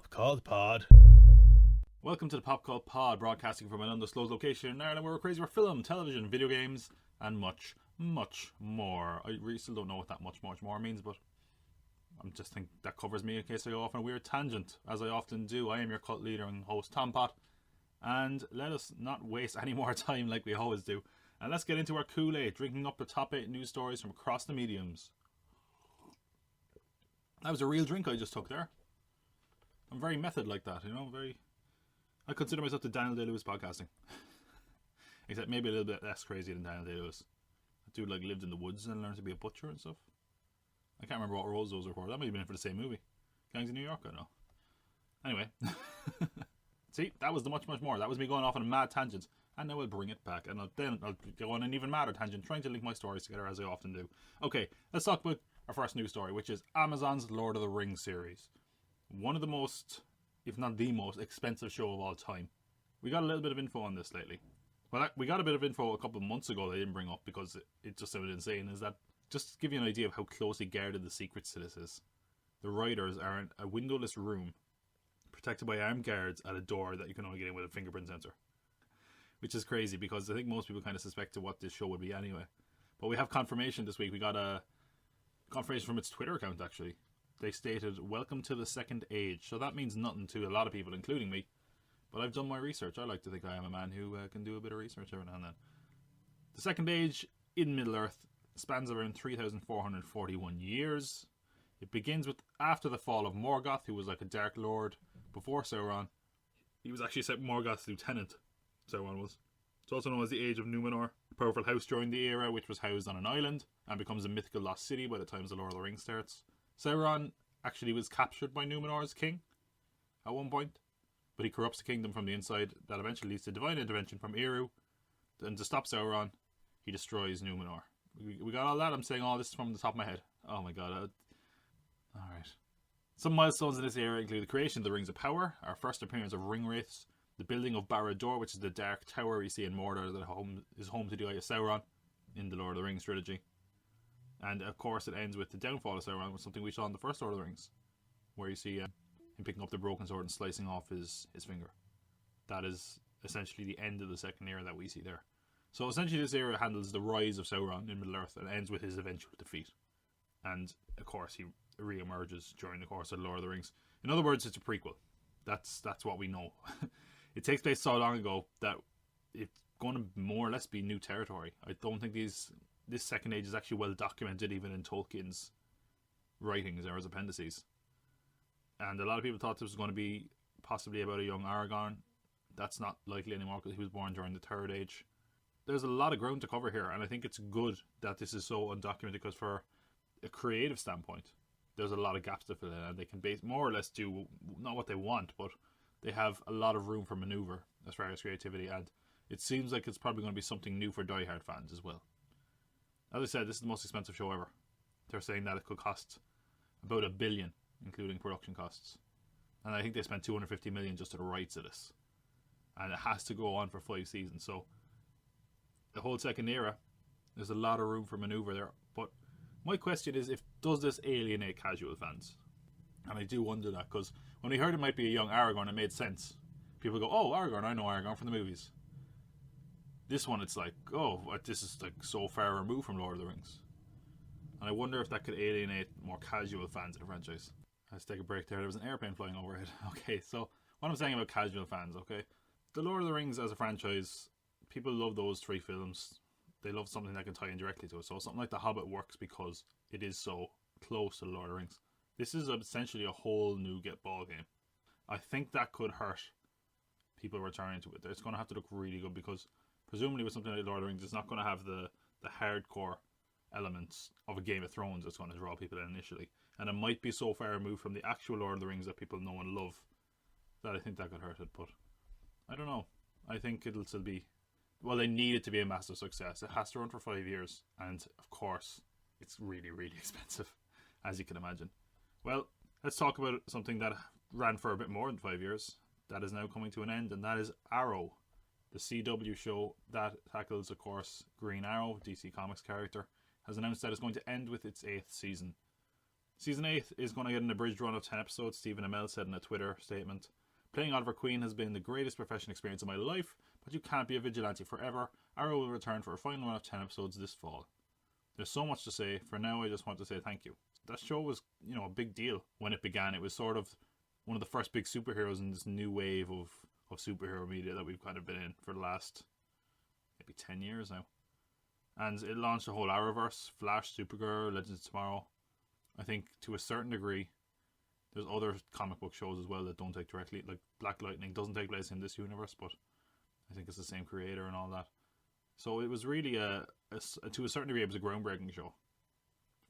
Pop Called Pod. Welcome to the Pop Called Pod, broadcasting from an undisclosed location in Ireland where we're crazy for film, television, video games, and much, much more. I really still don't know what that much more means, but I just think that covers me in case I go off on a weird tangent, as I often do. I am your cult leader and host, Tom Pot, and let us not waste any more time like we always do. And let's get into our Kool-Aid, drinking up the top 8 news stories from across the mediums. That was a real drink I just took there. I'm very method like that, you know, I consider myself the Daniel Day-Lewis podcasting. Except maybe a little bit less crazy than Daniel Day-Lewis. That dude lived in the woods and learned to be a butcher and stuff. I can't remember what roles those were for. That might have been for the same movie. Gangs of New York, I don't know. Anyway. See, that was the much more. That was me going off on a mad tangent. And now I'll bring it back. And then I'll go on an even madder tangent, trying to link my stories together as I often do. Okay, let's talk about our first news story, which is Amazon's Lord of the Rings series. One of the most, if not the most, expensive show of all time. We got a little bit of info on this lately. Well, we got a bit of info a couple of months ago that I didn't bring up because it just sounded insane. Is that, just to give you an idea of how closely guarded the secrets to this is. The writers are in a windowless room, protected by armed guards at a door that you can only get in with a fingerprint sensor. Which is crazy because I think most people kind of suspected what this show would be anyway. But we have confirmation this week. We got a confirmation from its Twitter account, actually. They stated, "Welcome to the second age." So that means nothing to a lot of people, including me. But I've done my research. I like to think I am a man who can do a bit of research every now and then. The second age in Middle-earth spans around 3,441 years. It begins with after the fall of Morgoth, who was like a Dark Lord before Sauron. He was actually Morgoth's lieutenant, Sauron was. It's also known as the Age of Numenor. A powerful house during the era, which was housed on an island and becomes a mythical lost city by the time the Lord of the Rings starts. Sauron actually was captured by Numenor's king at one point, but he corrupts the kingdom from the inside. That eventually leads to divine intervention from Eru, and to stop Sauron, he destroys Numenor. We got all that. I'm saying all this from the top of my head. Oh my god. Alright. Some milestones in this era include the creation of the Rings of Power, our first appearance of ring wraiths, the building of Barad-dûr, which is the dark tower we see in Mordor that is home to the Eye of Sauron in the Lord of the Rings trilogy. And of course it ends with the downfall of Sauron, with something we saw in the first Lord of the Rings, where you see him picking up the broken sword and slicing off his finger. That is essentially the end of the second era that we see there. So essentially this era handles the rise of Sauron in Middle-earth and ends with his eventual defeat. And of course he re-emerges during the course of the Lord of the Rings. In other words, it's a prequel. That's what we know. It takes place so long ago that it's going to more or less be new territory. I don't think this second age is actually well documented even in Tolkien's writings or his appendices. And a lot of people thought this was going to be possibly about a young Aragorn. That's not likely anymore because he was born during the Third Age. There's a lot of ground to cover here, and I think it's good that this is so undocumented because for a creative standpoint, there's a lot of gaps to fill in, and they can more or less do not what they want, but they have a lot of room for maneuver as far as creativity, and it seems like it's probably going to be something new for diehard fans as well. As I said, this is the most expensive show ever. They're saying that it could cost about $1 billion, including production costs. And I think they spent $250 million just to the rights of this. And it has to go on for 5 seasons. So the whole second era, there's a lot of room for maneuver there. But my question is, does this alienate casual fans? And I do wonder that, because when we heard it might be a young Aragorn, it made sense. People go, "Oh, Aragorn, I know Aragorn from the movies." This one, it's like, oh, this is like so far removed from Lord of the Rings. And I wonder if that could alienate more casual fans of the franchise. Let's take a break there. There was an airplane flying overhead. Okay, so what I'm saying about casual fans, okay? The Lord of the Rings as a franchise, people love those 3 films. They love something that can tie in directly to it. So something like The Hobbit works because it is so close to the Lord of the Rings. This is essentially a whole new ball game. I think that could hurt people returning to it. It's going to have to look really good because presumably with something like Lord of the Rings, it's not going to have the hardcore elements of a Game of Thrones that's going to draw people in initially. And it might be so far removed from the actual Lord of the Rings that people know and love that I think that could hurt it. But I don't know. I think it'll still be... Well, they need it to be a massive success. It has to run for 5 years. And of course, it's really, really expensive, as you can imagine. Well, let's talk about something that ran for a bit more than 5 years. That is now coming to an end, and that is Arrow. The CW show that tackles, of course, Green Arrow, DC Comics character, has announced that it's going to end with its 8th season. Season 8 is going to get an abridged run of 10 episodes, Stephen Amell said in a Twitter statement. Playing Oliver Queen has been the greatest professional experience of my life, but you can't be a vigilante forever. Arrow will return for a final run of 10 episodes this fall. There's so much to say. For now, I just want to say thank you. That show was, a big deal when it began. It was sort of one of the first big superheroes in this new wave of superhero media that we've kind of been in for the last maybe 10 years now. And it launched a whole Arrowverse, Flash, Supergirl, Legends of Tomorrow. I think to a certain degree, there's other comic book shows as well that don't take directly, like Black Lightning doesn't take place in this universe, but I think it's the same creator and all that. So it was really to a certain degree, it was a groundbreaking show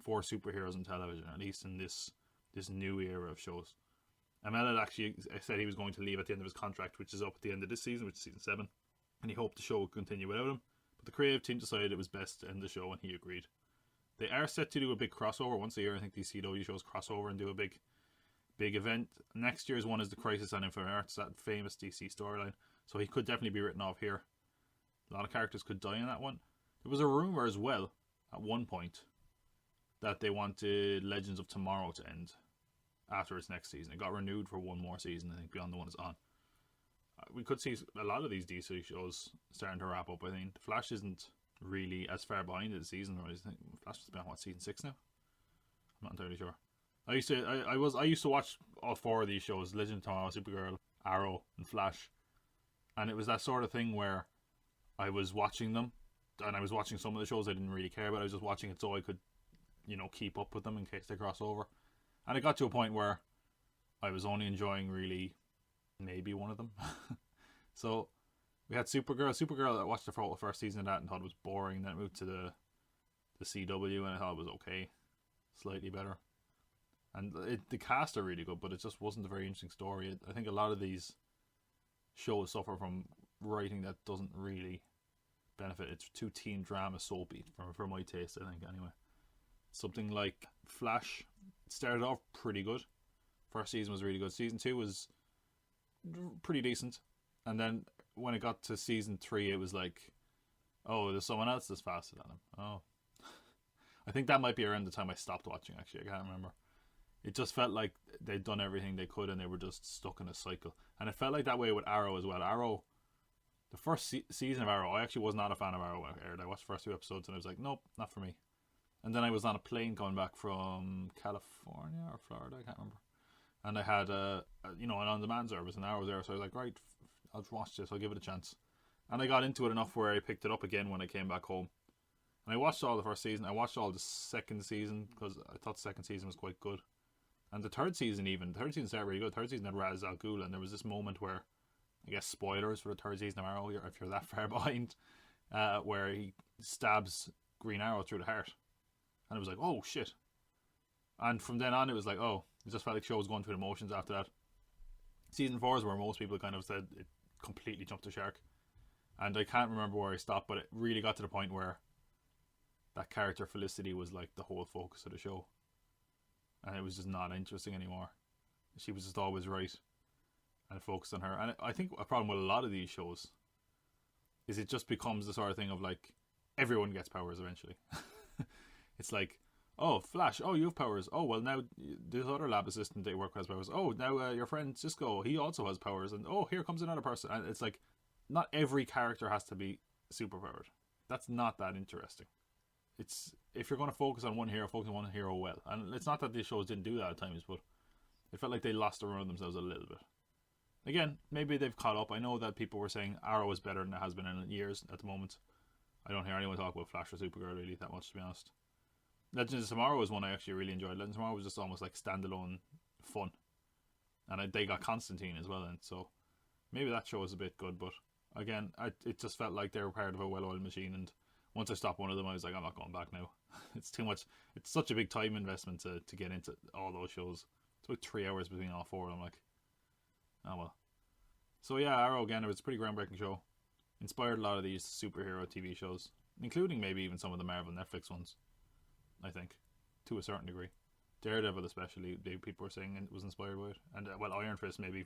for superheroes in television, at least in this new era of shows. Amell had actually said he was going to leave at the end of his contract, which is up at the end of this season, which is season 7, and he hoped the show would continue without him. But the creative team decided it was best to end the show, and he agreed. They are set to do a big crossover once a year. I think these CW shows cross over and do a big event. Next year's one is the Crisis on Infinite Earths, that famous DC storyline. So he could definitely be written off here. A lot of characters could die in that one. There was a rumor as well at one point that they wanted Legends of Tomorrow to end after its next season. It got renewed for one more season, I think, beyond the one it's on. We could see a lot of these DC shows starting to wrap up. I think Flash isn't really as far behind this season. I think Flash has been on season 6 now. I'm not entirely sure. I used to watch all 4 of these shows: Legend of Tomorrow, Supergirl, Arrow, and Flash. And it was that sort of thing where I was watching them, and I was watching some of the shows I didn't really care about. I was just watching it so I could, keep up with them in case they cross over. And it got to a point where I was only enjoying really maybe one of them. So we had Supergirl. I watched the first season of that and thought it was boring. Then it moved to the CW and I thought it was okay, slightly better. And the cast are really good, but it just wasn't a very interesting story. I think a lot of these shows suffer from writing that doesn't really benefit. It's too teen drama soapy for my taste, I think, anyway. Something like Flash started off pretty good. First season was really good. Season 2 was pretty decent. And then when it got to season 3, it was like, oh, there's someone else that's faster than him. Oh. I think that might be around the time I stopped watching, actually. I can't remember. It just felt like they'd done everything they could and they were just stuck in a cycle. And it felt like that way with Arrow as well. Arrow, the first season of Arrow, I actually was not a fan of Arrow when it aired. I watched the first 2 episodes and I was like, nope, not for me. And then I was on a plane coming back from California or Florida, I can't remember. And I had an on-demand service, and Arrow was there, so I was like, right, I'll watch this, I'll give it a chance. And I got into it enough where I picked it up again when I came back home. And I watched all the first season. I watched all the second season because I thought the second season was quite good. And the third season started really good. Third season had Ra's al Ghul, and there was this moment where, I guess spoilers for the third season of Arrow, if you're that far behind, where he stabs Green Arrow through the heart. And it was like, oh shit. And from then on it was like, oh, it just felt like the show was going through the motions after that. Season 4 is where most people kind of said it completely jumped the shark. And I can't remember where I stopped, but it really got to the point where that character Felicity was like the whole focus of the show. And it was just not interesting anymore. She was just always right. And it focused on her. And I think a problem with a lot of these shows is it just becomes the sort of thing of like, everyone gets powers eventually. It's like, oh, Flash, oh, you have powers. Oh, well, now this other lab assistant they work with has powers. Oh, now your friend Cisco, he also has powers. And oh, here comes another person. And it's like, not every character has to be superpowered. That's not that interesting. It's, if you're going to focus on one hero, focus on one hero well. And it's not that these shows didn't do that at times, but it felt like they lost around themselves a little bit. Again, maybe they've caught up. I know that people were saying Arrow is better than it has been in years at the moment. I don't hear anyone talk about Flash or Supergirl really that much, to be honest. Legends of Tomorrow was one I actually really enjoyed. Legends of Tomorrow was just almost like standalone fun. And they got Constantine as well, and so maybe that show was a bit good, but again, it just felt like they were part of a well-oiled machine, and once I stopped one of them, I was like, I'm not going back now. It's too much. It's such a big time investment to get into all those shows. It's about 3 hours between all 4 of them, like, oh well. So yeah, Arrow, again, it was a pretty groundbreaking show. Inspired a lot of these superhero TV shows, including maybe even some of the Marvel Netflix ones, I think, to a certain degree. Daredevil especially, people were saying it was inspired by it. And well, Iron Fist maybe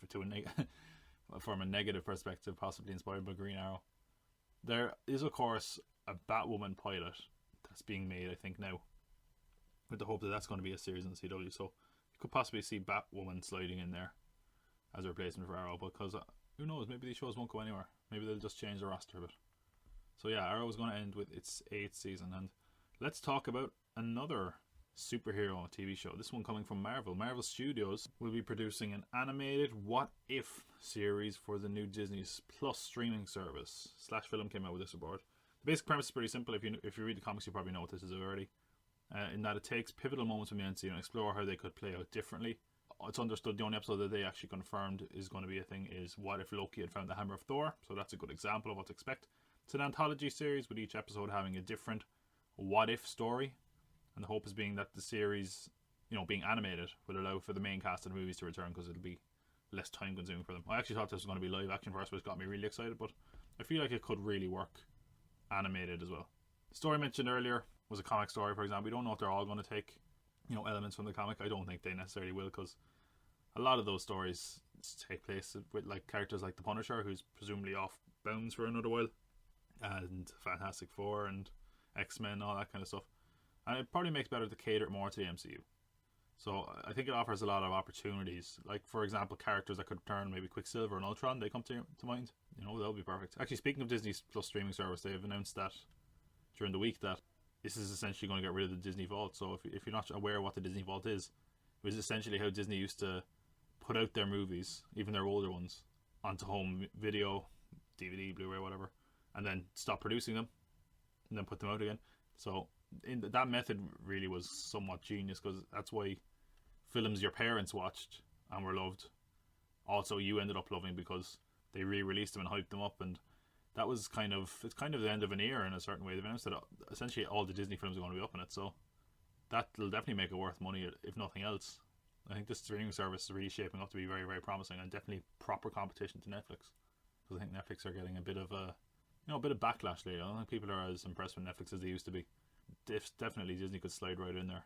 from a negative perspective, possibly inspired by Green Arrow. There is, of course, a Batwoman pilot that's being made, I think, now. with the hope that that's going to be a series in the CW. So you could possibly see Batwoman sliding in there as a replacement for Arrow, because who knows, maybe these shows won't go anywhere. Maybe they'll just change the roster a bit. So yeah, Arrow is going to end with its 8th season, and let's talk about another superhero TV show. This one coming from Marvel. Marvel Studios will be producing an animated What If series for the new Disney Plus streaming service. Slash Film came out with this report. The basic premise is pretty simple. If you read the comics, you probably know what this is already. In that it takes pivotal moments from the MCU and explore how they could play out differently. It's understood the only episode that they actually confirmed is going to be a thing is what if Loki had found the Hammer of Thor. So that's a good example of what to expect. It's an anthology series with each episode having a different what if story. And the hope is being that the series, being animated, will allow for the main cast of the movies to return, because it'll be less time consuming for them. I actually thought this was going to be live action first, which got me really excited, but I feel like it could really work animated as well. The story mentioned earlier was a comic story, for example. We don't know if they're all going to take, elements from the comic. I don't think they necessarily will, because a lot of those stories take place with like characters like the Punisher, who's presumably off bounds for another while, and Fantastic Four and X-Men, all that kind of stuff. And it probably makes better to cater it more to the MCU. So I think it offers a lot of opportunities. Like, for example, characters that could return, maybe Quicksilver and Ultron, they come to mind. That'll be perfect. Actually, speaking of Disney Plus streaming service, they've announced that during the week that this is essentially going to get rid of the Disney Vault. So if you're not aware of what the Disney Vault is, it was essentially how Disney used to put out their movies, even their older ones, onto home video, DVD, Blu-ray, whatever, and then stop producing them, and then put them out again. So that method really was somewhat genius, because that's why films your parents watched and were loved, also you ended up loving, because they re-released them and hyped them up. And that was kind of the end of an era in a certain way. They've announced that essentially all the Disney films are going to be up in it, so that'll definitely make it worth money, if nothing else. I think this streaming service is really shaping up to be very, very promising, and definitely proper competition to Netflix, because I think Netflix are getting a bit of backlash lately. I don't think people are as impressed with Netflix as they used to be. Definitely Disney could slide right in there.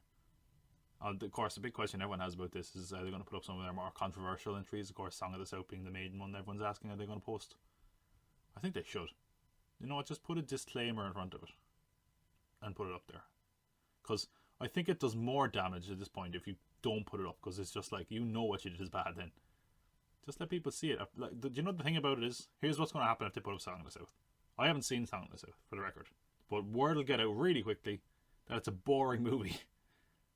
Of course, the big question everyone has about this is, are they going to put up some of their more controversial entries? Of course, Song of the South being the main one everyone's asking, are they going to post? I think they should. Just put a disclaimer in front of it and put it up there, because I think it does more damage at this point if you don't put it up, because it's just like, what you did is bad. Then just let people see it. Like, do you know the thing about it is, here's what's going to happen if they put up Song of the South. I haven't seen Song of the South, for the record, but word will get out really quickly that it's a boring movie,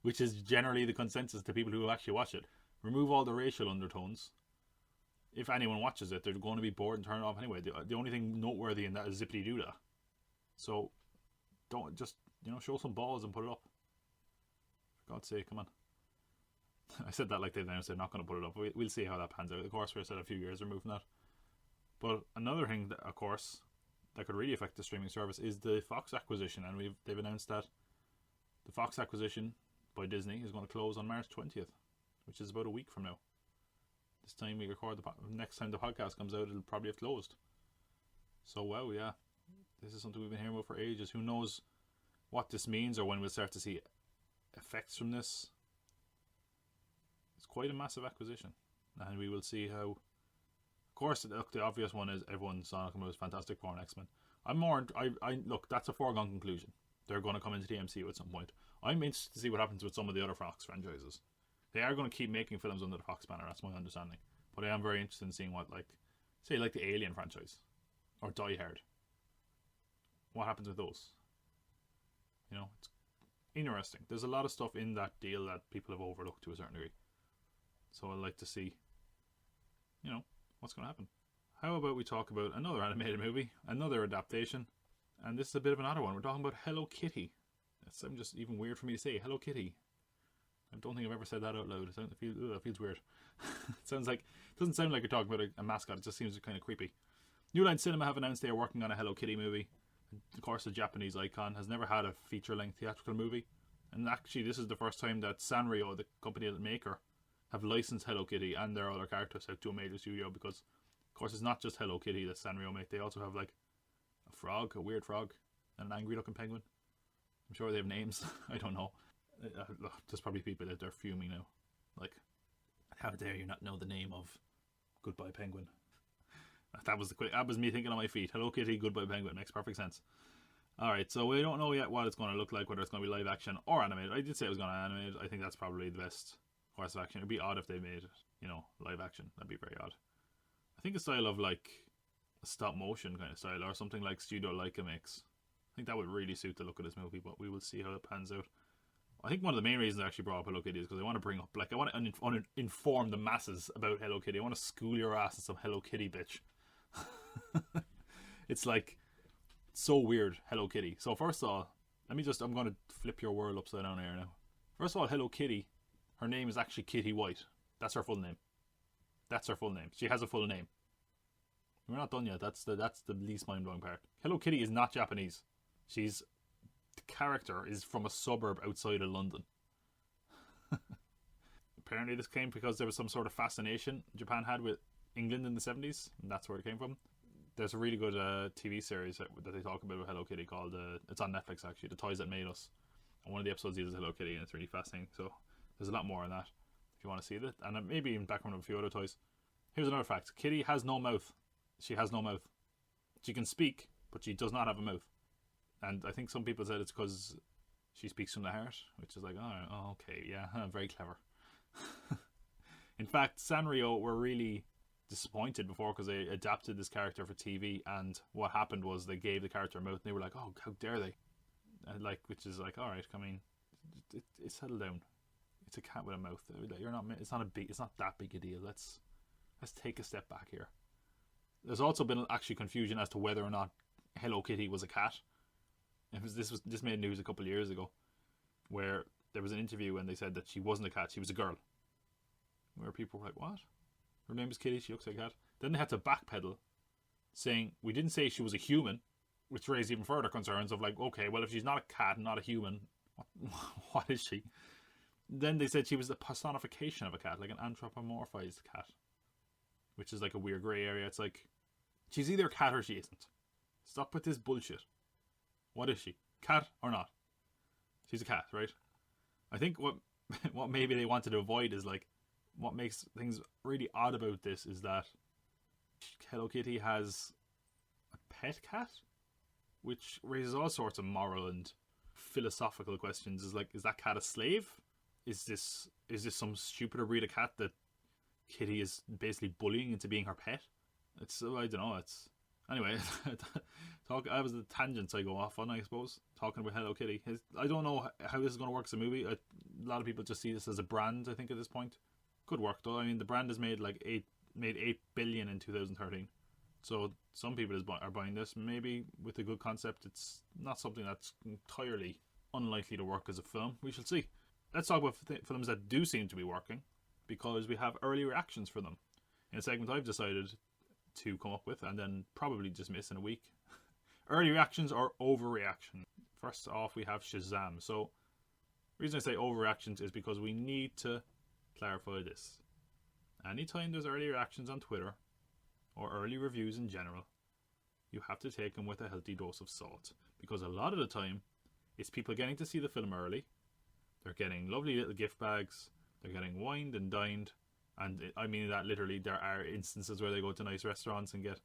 which is generally the consensus to people who actually watch it. Remove all the racial undertones. If anyone watches it, they're going to be bored and turn it off anyway. The only thing noteworthy in that is zippity doo dah. So don't just show some balls and put it up. For God's sake, come on. I said that like they announced they're not going to put it up. We'll see how that pans out. Of course, we're still a few years removed from that. But another thing that, of course, that could really affect the streaming service is the Fox acquisition, and they've announced that the Fox acquisition by Disney is going to close on March 20th, which is about a week from now. This time we record next time the podcast comes out, it'll probably have closed. So wow, yeah, this is something we've been hearing about for ages. Who knows what this means, or when we'll start to see effects from this. It's quite a massive acquisition, and we will see how. Of course, the obvious one is everyone saw it was Fantastic Four and X-Men. Look, that's a foregone conclusion. They're going to come into the MCU at some point. I'm interested to see what happens with some of the other Fox franchises. They are going to keep making films under the Fox banner, that's my understanding. But I am very interested in seeing what, say the Alien franchise, or Die Hard. What happens with those? It's interesting. There's a lot of stuff in that deal that people have overlooked to a certain degree. So I'd like to see, what's going to happen. How about we talk about another animated movie, another adaptation, and this is a bit of an odd one. We're talking about Hello Kitty. That's just even weird for me to say, Hello Kitty. I don't think I've ever said that out loud. It feels weird. It doesn't sound like you're talking about a mascot. It just seems kind of creepy. New Line Cinema have announced they are working on a Hello Kitty movie. Of course, the Japanese icon has never had a feature-length theatrical movie, and actually this is the first time that Sanrio, the company that make her, have licensed Hello Kitty and their other characters out to a major studio, because of course it's not just Hello Kitty that Sanrio make. They also have a frog, a weird frog, and an angry looking penguin. I'm sure they have names. I don't know. There's probably people out there fuming now. How dare you not know the name of Goodbye Penguin? That was me thinking on my feet. Hello Kitty, Goodbye Penguin. Makes perfect sense. Alright, so we don't know yet what it's going to look like, whether it's going to be live action or animated. I did say it was going to be animated. I think that's probably the best course of action. It would be odd if they made it, you know, live action. That'd be very odd. I think a style of like a stop motion kind of style, or something like Studio Leica makes. I think that would really suit the look of this movie, but we will see how it pans out. I think one of the main reasons I actually brought up Hello Kitty is because I want to bring up, like, I want to inform the masses about Hello Kitty. I want to school your ass in some Hello Kitty, bitch. It's like so weird, Hello Kitty. So first of all, I'm going to flip your world upside down here now. First of all, Hello Kitty, her name is actually Kitty White. That's her full name. That's her full name. She has a full name. We're not done yet. That's the least mind-blowing part. Hello Kitty is not Japanese. The character is from a suburb outside of London. Apparently this came because there was some sort of fascination Japan had with England in the 70s, and that's where it came from. There's a really good TV series that they talk about with Hello Kitty called, it's on Netflix actually, The Toys That Made Us. And one of the episodes uses Hello Kitty, and it's really fascinating. So there's a lot more on that if you want to see that. And maybe even background of a few other toys. Here's another fact. Kitty has no mouth. She has no mouth. She can speak, but she does not have a mouth. And I think some people said it's because she speaks from the heart, which is like, oh okay, yeah, very clever. In fact, Sanrio were really disappointed before because they adapted this character for TV, and what happened was they gave the character a mouth, and they were like, oh, how dare they? And like, which is like, all right, I mean, it settle down. It's a cat with a mouth. You're not. It's not that big a deal. Let's take a step back here. There's also been actually confusion as to whether or not Hello Kitty was a cat. This made news a couple of years ago, where there was an interview and they said that she wasn't a cat, she was a girl. Where people were like, what? Her name is Kitty, she looks like a cat. Then they had to backpedal, saying, we didn't say she was a human, which raised even further concerns of like, okay, well if she's not a cat, not a human, what is she? Then they said she was the personification of a cat, like an anthropomorphized cat, which is like a weird grey area. It's like, she's either a cat or she isn't. Stop with this bullshit. What is she? Cat or not? She's a cat, right? I think what maybe they wanted to avoid is like, what makes things really odd about this is that Hello Kitty has a pet cat, which raises all sorts of moral and philosophical questions. Is like, is that cat a slave? Is this some stupider breed of cat that Kitty is basically bullying into being her pet? It's, I don't know, it's... Anyway, that was the tangents I go off on, I suppose, talking about Hello Kitty. I don't know how this is going to work as a movie. A lot of people just see this as a brand, I think, at this point. Could work, though. I mean, the brand has made $8 billion in 2013. So some people are buying this. Maybe with a good concept, it's not something that's entirely unlikely to work as a film. We shall see. Let's talk about films that do seem to be working, because we have early reactions for them. In a segment I've decided to come up with and then probably dismiss in a week. Early reactions or overreaction. First off, we have Shazam. So the reason I say overreactions is because we need to clarify this. Anytime there's early reactions on Twitter or early reviews in general, you have to take them with a healthy dose of salt, because a lot of the time it's people getting to see the film early. They're getting lovely little gift bags, they're getting wined and dined. And I mean that literally. There are instances where they go to nice restaurants and get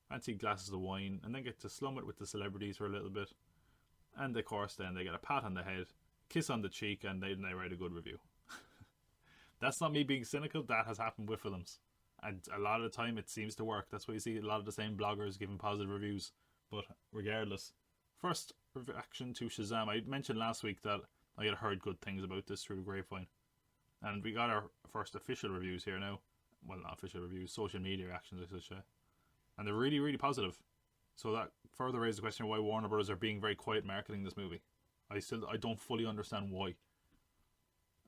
fancy glasses of wine and then get to slum it with the celebrities for a little bit. And of course then they get a pat on the head, kiss on the cheek, and they write a good review. That's not me being cynical. That has happened with films. And a lot of the time it seems to work. That's why you see a lot of the same bloggers giving positive reviews. But regardless. First reaction to Shazam. I mentioned last week that I had heard good things about this through the grapevine. And we got our first official reviews here now. Well, not official reviews, social media reactions, I should say. And they're really, really positive. So that further raises the question of why Warner Bros. Are being very quiet marketing this movie. I don't fully understand why.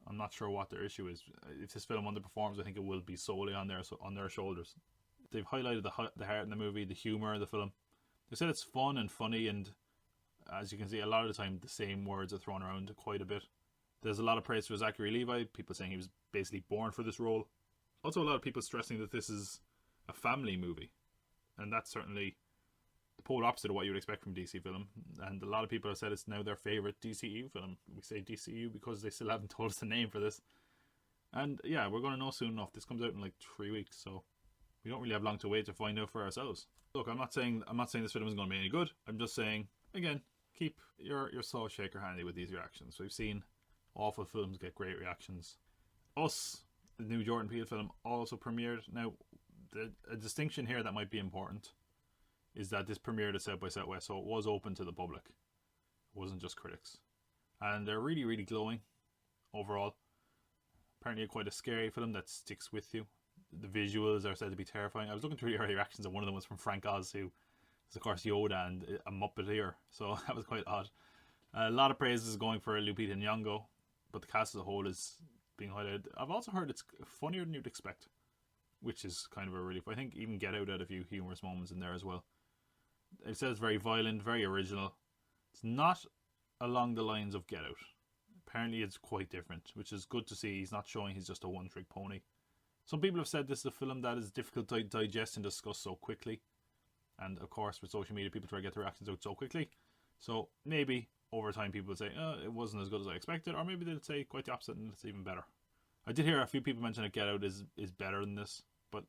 I'm not sure what their issue is. If this film underperforms, I think it will be solely on their shoulders. They've highlighted the heart in the movie, the humour of the film. They said it's fun and funny, and as you can see, a lot of the time the same words are thrown around quite a bit. There's a lot of praise for Zachary Levi, people saying he was basically born for this role. Also a lot of people stressing that this is a family movie. And that's certainly the polar opposite of what you would expect from DC film. And a lot of people have said it's now their favourite DCU film. We say DCU because they still haven't told us the name for this. And yeah, we're going to know soon enough. This comes out in like 3 weeks, so we don't really have long to wait to find out for ourselves. Look, I'm not saying this film is going to be any good. I'm just saying again, keep your salt shaker handy with these reactions. We've seen awful films get great reactions. Us, the new Jordan Peele film, also premiered. Now, a distinction here that might be important is that this premiered at South by Southwest, so it was open to the public. It wasn't just critics. And they're really, really glowing overall. Apparently quite a scary film that sticks with you. The visuals are said to be terrifying. I was looking through the early reactions, and one of them was from Frank Oz, who is of course Yoda and a Muppeteer, so that was quite odd. A lot of praises going for Lupita Nyong'o, but the cast as a whole is being highlighted. I've also heard it's funnier than you'd expect, which is kind of a relief. I think even Get Out had a few humorous moments in there as well. It says very violent, very original. It's not along the lines of Get Out. Apparently it's quite different, which is good to see. He's not showing he's just a one-trick pony. Some people have said this is a film that is difficult to digest and discuss so quickly. And of course, with social media, people try to get their reactions out so quickly. So maybe over time people will say, oh, it wasn't as good as I expected. Or maybe they'll say quite the opposite and it's even better. I did hear a few people mention that Get Out is better than this. But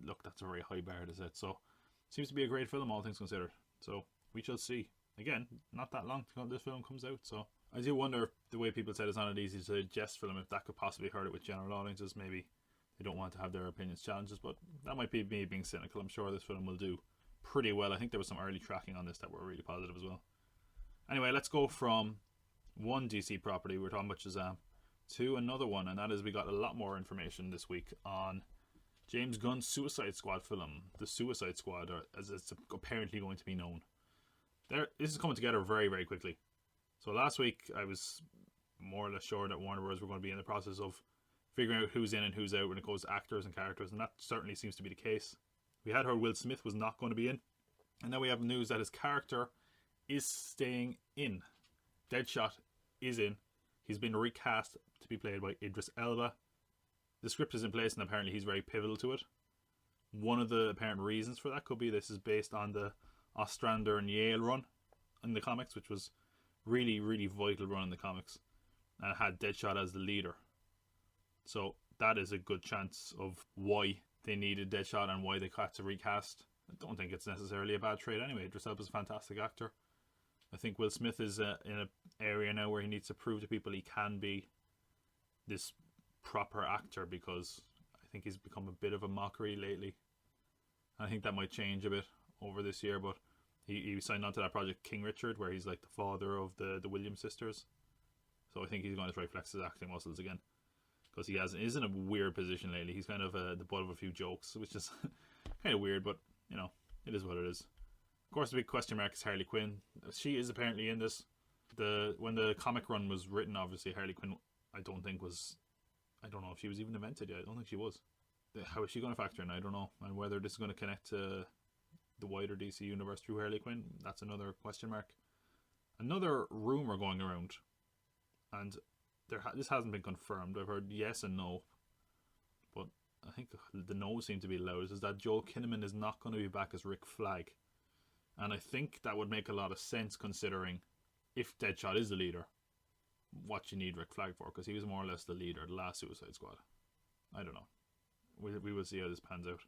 look, that's a very high bar to set. So it seems to be a great film, all things considered. So we shall see. Again, not that long till this film comes out. So I do wonder, the way people said it's not an easy to digest film, if that could possibly hurt it with general audiences. Maybe they don't want to have their opinions challenged, but that might be me being cynical. I'm sure this film will do pretty well. I think there was some early tracking on this that were really positive as well. Anyway, let's go from one DC property, we're talking about Shazam, to another one, and that is we got a lot more information this week on James Gunn's Suicide Squad film, The Suicide Squad, or as it's apparently going to be known. This is coming together very, very quickly. So last week I was more or less sure that Warner Bros. Were going to be in the process of figuring out who's in and who's out when it goes to actors and characters, and that certainly seems to be the case. We had heard Will Smith was not going to be in, and now we have news that his character is staying in. Deadshot is in. He's been recast to be played by Idris Elba. The script is in place, and apparently he's very pivotal to it. One of the apparent reasons for that could be this is based on the Ostrander and Yale run in the comics, which was really, really vital run in the comics, and it had Deadshot as the leader. So that is a good chance of why they needed Deadshot and why they had to recast. I don't think it's necessarily a bad trade anyway. Idris Elba is a fantastic actor. I think Will Smith is in an area now where he needs to prove to people he can be this proper actor, because I think he's become a bit of a mockery lately. I think that might change a bit over this year, but he signed on to that project King Richard, where he's like the father of the Williams sisters. So I think he's going to try to flex his acting muscles again, because he's in a weird position lately. He's kind of the butt of a few jokes, which is kind of weird, but you know, it is what it is. Of course, the big question mark is Harley Quinn. She is apparently in this. When the comic run was written, obviously Harley Quinn, I don't know if she was even invented yet. I don't think she was. How is she going to factor in? I don't know. And whether this is going to connect to the wider DC universe through Harley Quinn, that's another question mark. Another rumor going around, and this hasn't been confirmed. I've heard yes and no, but I think the no seem to be loudest, is that Joel Kinnaman is not going to be back as Rick Flag. And I think that would make a lot of sense, considering if Deadshot is the leader, what you need Rick Flag for, because he was more or less the leader of the last Suicide Squad. I don't know. We will see how this pans out.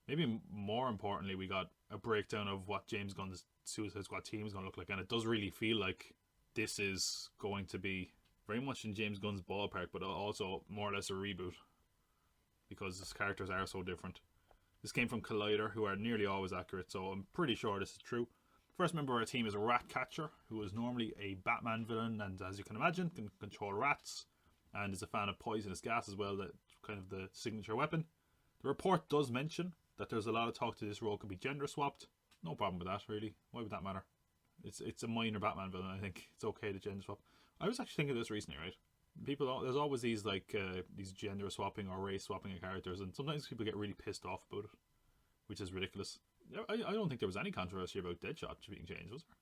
Maybe more importantly, we got a breakdown of what James Gunn's Suicide Squad team is going to look like, and it does really feel like this is going to be very much in James Gunn's ballpark, but also more or less a reboot, because his characters are so different. This came from Collider, who are nearly always accurate, so I'm pretty sure this is true. First member of our team is a Ratcatcher, who is normally a Batman villain, and as you can imagine, can control rats, and is a fan of poisonous gas as well, that kind of the signature weapon. The report does mention that there's a lot of talk to this role could be gender swapped. No problem with that, really. Why would that matter? It's a minor Batman villain. I think it's okay to gender swap. I was actually thinking of this recently, right? There's always these these gender swapping or race swapping of characters, and sometimes people get really pissed off about it, which is ridiculous. I don't think there was any controversy about Deadshot being changed, was there?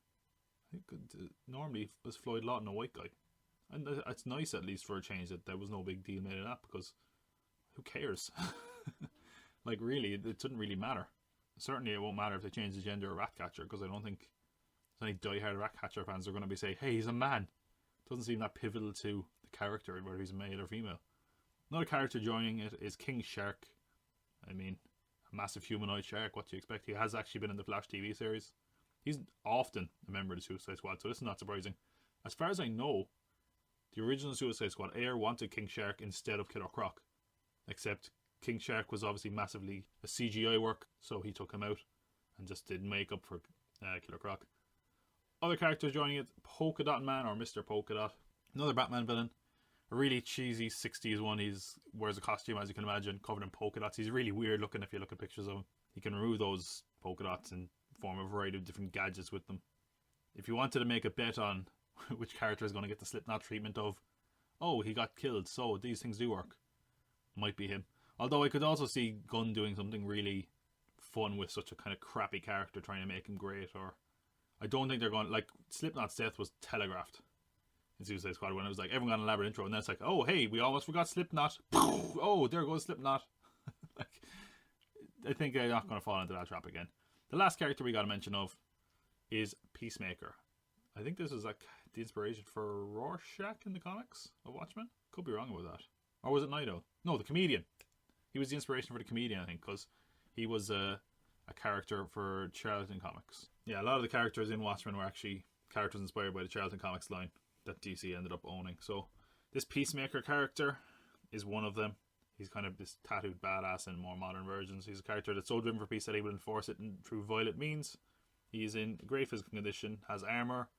I think normally was Floyd Lawton a white guy, and it's nice at least for a change that there was no big deal made of that, because who cares? Like, really, it doesn't really matter. Certainly it won't matter if they change the gender of Ratcatcher, because I don't think any diehard Ratcatcher fans are going to be saying, hey, he's a man. It doesn't seem that pivotal to the character, whether he's male or female. Another character joining it is King Shark. I mean, a massive humanoid shark, what do you expect? He has actually been in the Flash TV series. He's often a member of the Suicide Squad, so this is not surprising. As far as I know, the original Suicide Squad, Ayer wanted King Shark instead of Killer Croc. Except King Shark was obviously massively a CGI work, so he took him out and just did make up for Killer Croc. Other characters joining it, Polka Dot Man or Mr. Polka Dot. Another Batman villain. A really cheesy 60s one. He wears a costume, as you can imagine, covered in polka dots. He's really weird looking if you look at pictures of him. You can remove those polka dots and form a variety of different gadgets with them. If you wanted to make a bet on which character is going to get the Slipknot treatment of, oh, he got killed, so these things do work, might be him. Although I could also see Gunn doing something really fun with such a kind of crappy character, trying to make him great. Or I don't think they're going, like, Slipknot's death was telegraphed in Suicide Squad when it was like everyone got an elaborate intro, and then it's like, oh hey, we almost forgot Slipknot. Oh, there goes Slipknot. Like, I think they're not going to fall into that trap again. The last character we got a mention of is Peacemaker. I think this is like the inspiration for Rorschach in the comics of Watchmen. Could be wrong about that. Or was it Night Owl? No, the comedian. He was the inspiration for the comedian, I think, because he was a character for Charlton Comics. Yeah, a lot of the characters in Watchmen were actually characters inspired by the Charlton Comics line that DC ended up owning. So this Peacemaker character is one of them. He's kind of this tattooed badass in more modern versions. He's a character that's so driven for peace that he will enforce it through violent means. He's in great physical condition, has armor,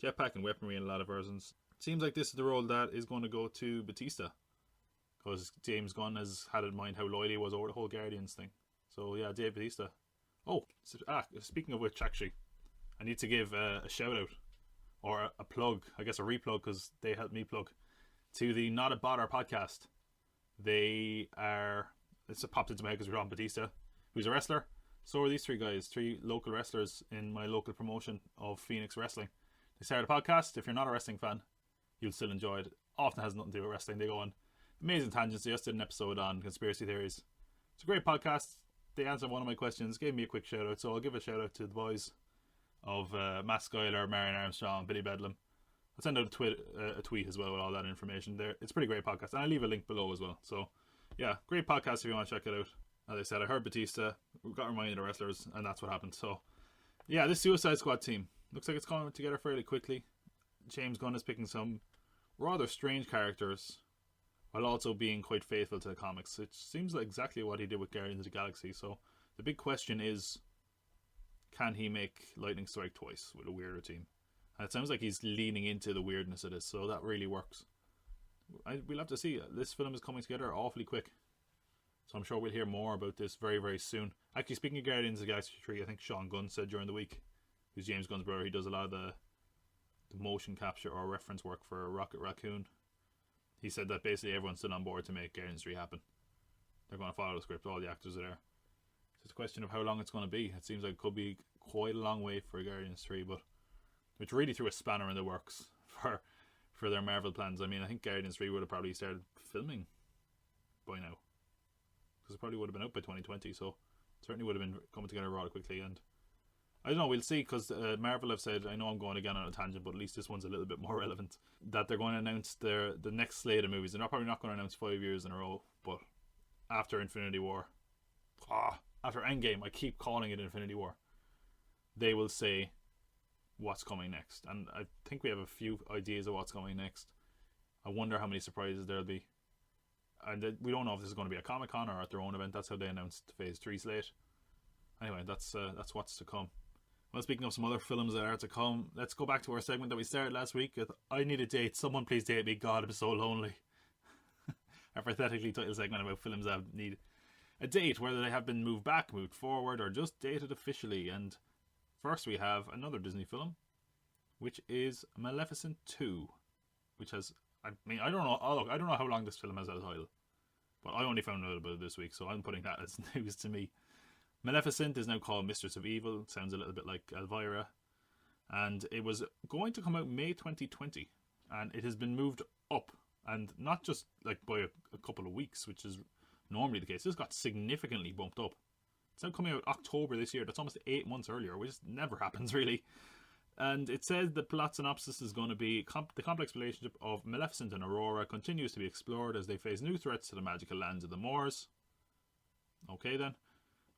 jetpack and weaponry in a lot of versions. Seems like this is the role that is going to go to Batista, because James Gunn has had in mind how loyal he was over the whole Guardians thing. So yeah, Dave Batista. Oh, speaking of which, actually, I need to give a shout out, or a plug, I guess a replug, because they helped me plug, to the Not a Bother podcast. It's popped into my head because we're on Batista, who's a wrestler. So are these three guys, three local wrestlers in my local promotion of Phoenix Wrestling. They started a podcast. If you're not a wrestling fan, you'll still enjoy it. Often has nothing to do with wrestling. They go on amazing tangents. They just did an episode on conspiracy theories. It's a great podcast. They answered one of my questions, gave me a quick shout out, so I'll give a shout out to the boys of Matt Schuyler, Marion Armstrong, Billy Bedlam. I'll send out a tweet as well with all that information there. It's a pretty great podcast, and I'll leave a link below as well. So yeah, great podcast if you want to check it out. As I said, I heard Batista, we got reminded of wrestlers, and that's what happened. So yeah, this Suicide Squad team looks like it's coming together fairly quickly. James Gunn is picking some rather strange characters while also being quite faithful to the comics. It seems like exactly what he did with Guardians of the Galaxy. So the big question is, can he make Lightning Strike twice with a weirder team? And it sounds like he's leaning into the weirdness of this, so that really works. We'll have to see. This film is coming together awfully quick, so I'm sure we'll hear more about this very, very soon. Actually, speaking of Guardians of the Galaxy 3, I think Sean Gunn said during the week, who's James Gunn's brother, he does a lot of the motion capture or reference work for Rocket Raccoon. He said that basically everyone's still on board to make Guardians 3 happen. They're going to follow the script, all the actors are there. It's just a question of how long it's going to be. It seems like it could be quite a long way for Guardians 3, but which really threw a spanner in the works for their Marvel plans. I mean, I think Guardians 3 would have probably started filming by now, because it probably would have been out by 2020, so it certainly would have been coming together rather quickly. And I don't know, we'll see, because Marvel have said, I know I'm going again on a tangent, but at least this one's a little bit more relevant, that they're going to announce the next slate of movies. They're probably not going to announce 5 years in a row, but after Infinity War, after Endgame, I keep calling it Infinity War, they will say what's coming next. And I think we have a few ideas of what's coming next. I wonder how many surprises there'll be. And we don't know if this is going to be a Comic-Con or at their own event. That's how they announced Phase 3 slate. Anyway, that's what's to come. Well, speaking of some other films that are to come, let's go back to our segment that we started last week with I Need a Date. Someone please date me. God, I'm so lonely. Our pathetically titled segment about films that need a date, whether they have been moved back, moved forward, or just dated officially. And first we have another Disney film, which is Maleficent 2, which has, I mean, I don't know how long this film has a title, but I only found out about it this week, so I'm putting that as news to me. Maleficent is now called Mistress of Evil. It sounds a little bit like Elvira, and it was going to come out May 2020, and it has been moved up, and not just like by a couple of weeks, which is normally the case. This got significantly bumped up. It's now coming out October this year. That's almost 8 months earlier, which never happens really. And it says the plot synopsis is going to be the complex relationship of Maleficent and Aurora continues to be explored as they face new threats to the magical lands of the Moors. Okay then.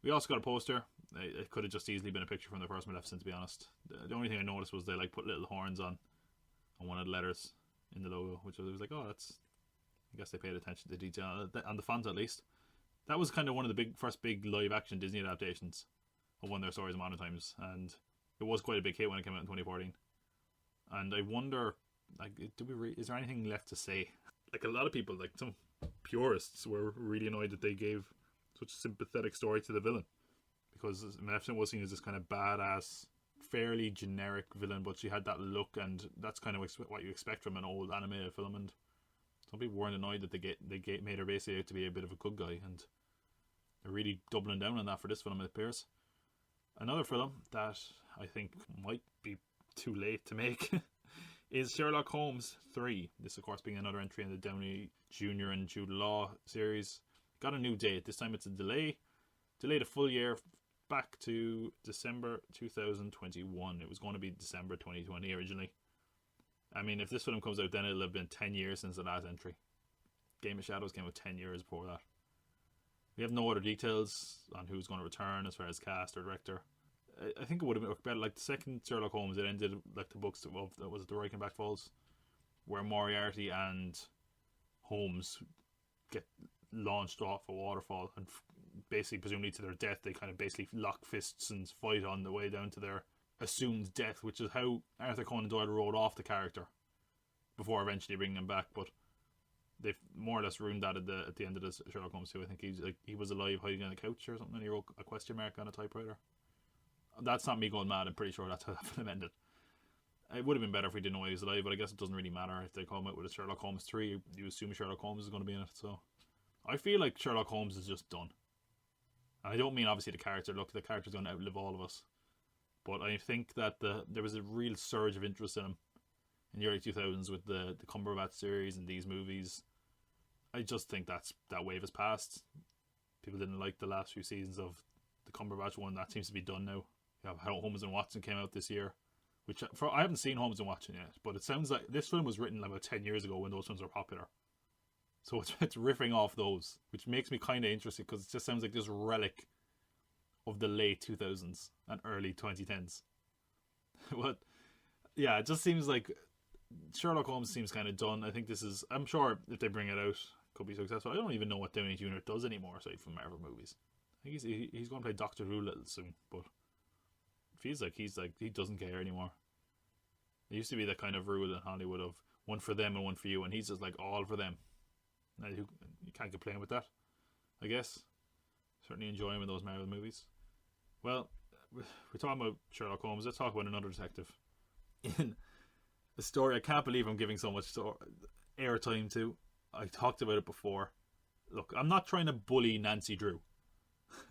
We also got a poster. It could have just easily been a picture from the first Maleficent, to be honest. The only thing I noticed was they like put little horns on one of the letters in the logo, which was like, oh, that's. I guess they paid attention to detail on the font at least. That was kind of one of the first big live action Disney adaptations of one of their stories of modern times, and it was quite a big hit when it came out in 2014. And I wonder, like, is there anything left to say? Like, a lot of people, like some purists, were really annoyed that they gave such a sympathetic story to the villain, because Maleficent was seen as this kind of badass, fairly generic villain, but she had that look, and that's kind of what you expect from an old animated film. And some people weren't annoyed that they made her basically out to be a bit of a good guy, and they're really doubling down on that for this film, it appears. Another film that I think might be too late to make is Sherlock Holmes 3. This, of course, being another entry in the Downey Jr. and Jude Law series. Got a new date. This time it's a delay. Delayed a full year back to December 2021. It was going to be December 2020 originally. I mean, if this film comes out, then it'll have been 10 years since the last entry. Game of Shadows came out 10 years before that. We have no other details on who's going to return as far as cast or director. I think it would have been better. Like the second Sherlock Holmes, it ended like the books of, was it the Reichenbach Falls, where Moriarty and Holmes get launched off a waterfall, and basically, presumably to their death, they kind of basically lock fists and fight on the way down to their assumed death, which is how Arthur Conan Doyle wrote off the character before eventually bringing him back. But they've more or less ruined that at the end of this Sherlock Holmes 2. I think he was alive hiding on a couch or something, and he wrote a question mark on a typewriter. That's not me going mad. I'm pretty sure that's how that film ended. It would have been better if we didn't know he was alive, but I guess it doesn't really matter. If they come out with a Sherlock Holmes 3, you assume Sherlock Holmes is going to be in it. So I feel like Sherlock Holmes is just done. And I don't mean obviously the character. Look, the character's going to outlive all of us. But I think that there was a real surge of interest in him in the early 2000s with the Cumberbatch series and these movies. I just think that wave has passed. People didn't like the last few seasons of the Cumberbatch one. That seems to be done now. You have Holmes and Watson came out this year, which I haven't seen Holmes and Watson yet, but it sounds like this film was written about 10 years ago when those films were popular. So it's riffing off those, which makes me kind of interested, because it just sounds like this relic of the late 2000s and early 2010s. But yeah, it just seems like Sherlock Holmes seems kind of done. I think this is, I'm sure if they bring it out, could be successful. I don't even know what Downey Jr. does anymore aside from Marvel movies. I think he's going to play Dr. Dolittle soon, but it feels like he doesn't care anymore. There used to be that kind of rule in Hollywood of one for them and one for you, and he's just like all for them. Now, you can't complain with that, I guess. Certainly enjoying with those Marvel movies. Well, we're talking about Sherlock Holmes. Let's talk about another detective in a story I can't believe I'm giving so much airtime to. I talked about it before. Look, I'm not trying to bully Nancy Drew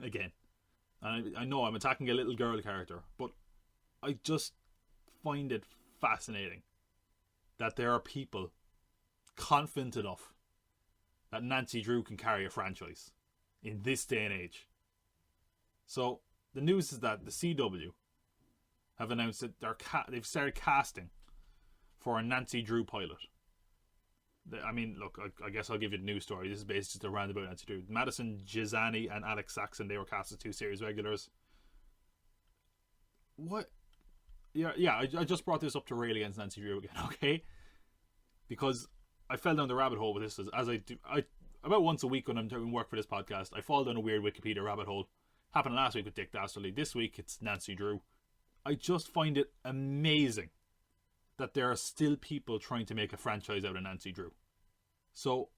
again. And I know I'm attacking a little girl character, but I just find it fascinating that there are people confident enough that Nancy Drew can carry a franchise in this day and age. So the news is that the CW have announced that they've started casting for a Nancy Drew pilot. I mean, look, I guess I'll give you the news story. This is basically just a roundabout Nancy Drew. Madison Gizani and Alex Saxon, they were cast as 2 series regulars. What? Yeah, I just brought this up to rail against Nancy Drew again, okay? Because I fell down the rabbit hole with this as I do. About once a week when I'm doing work for this podcast, I fall down a weird Wikipedia rabbit hole. Happened last week with Dick Dastardly. This week it's Nancy Drew. I just find it amazing that there are still people trying to make a franchise out of Nancy Drew. So,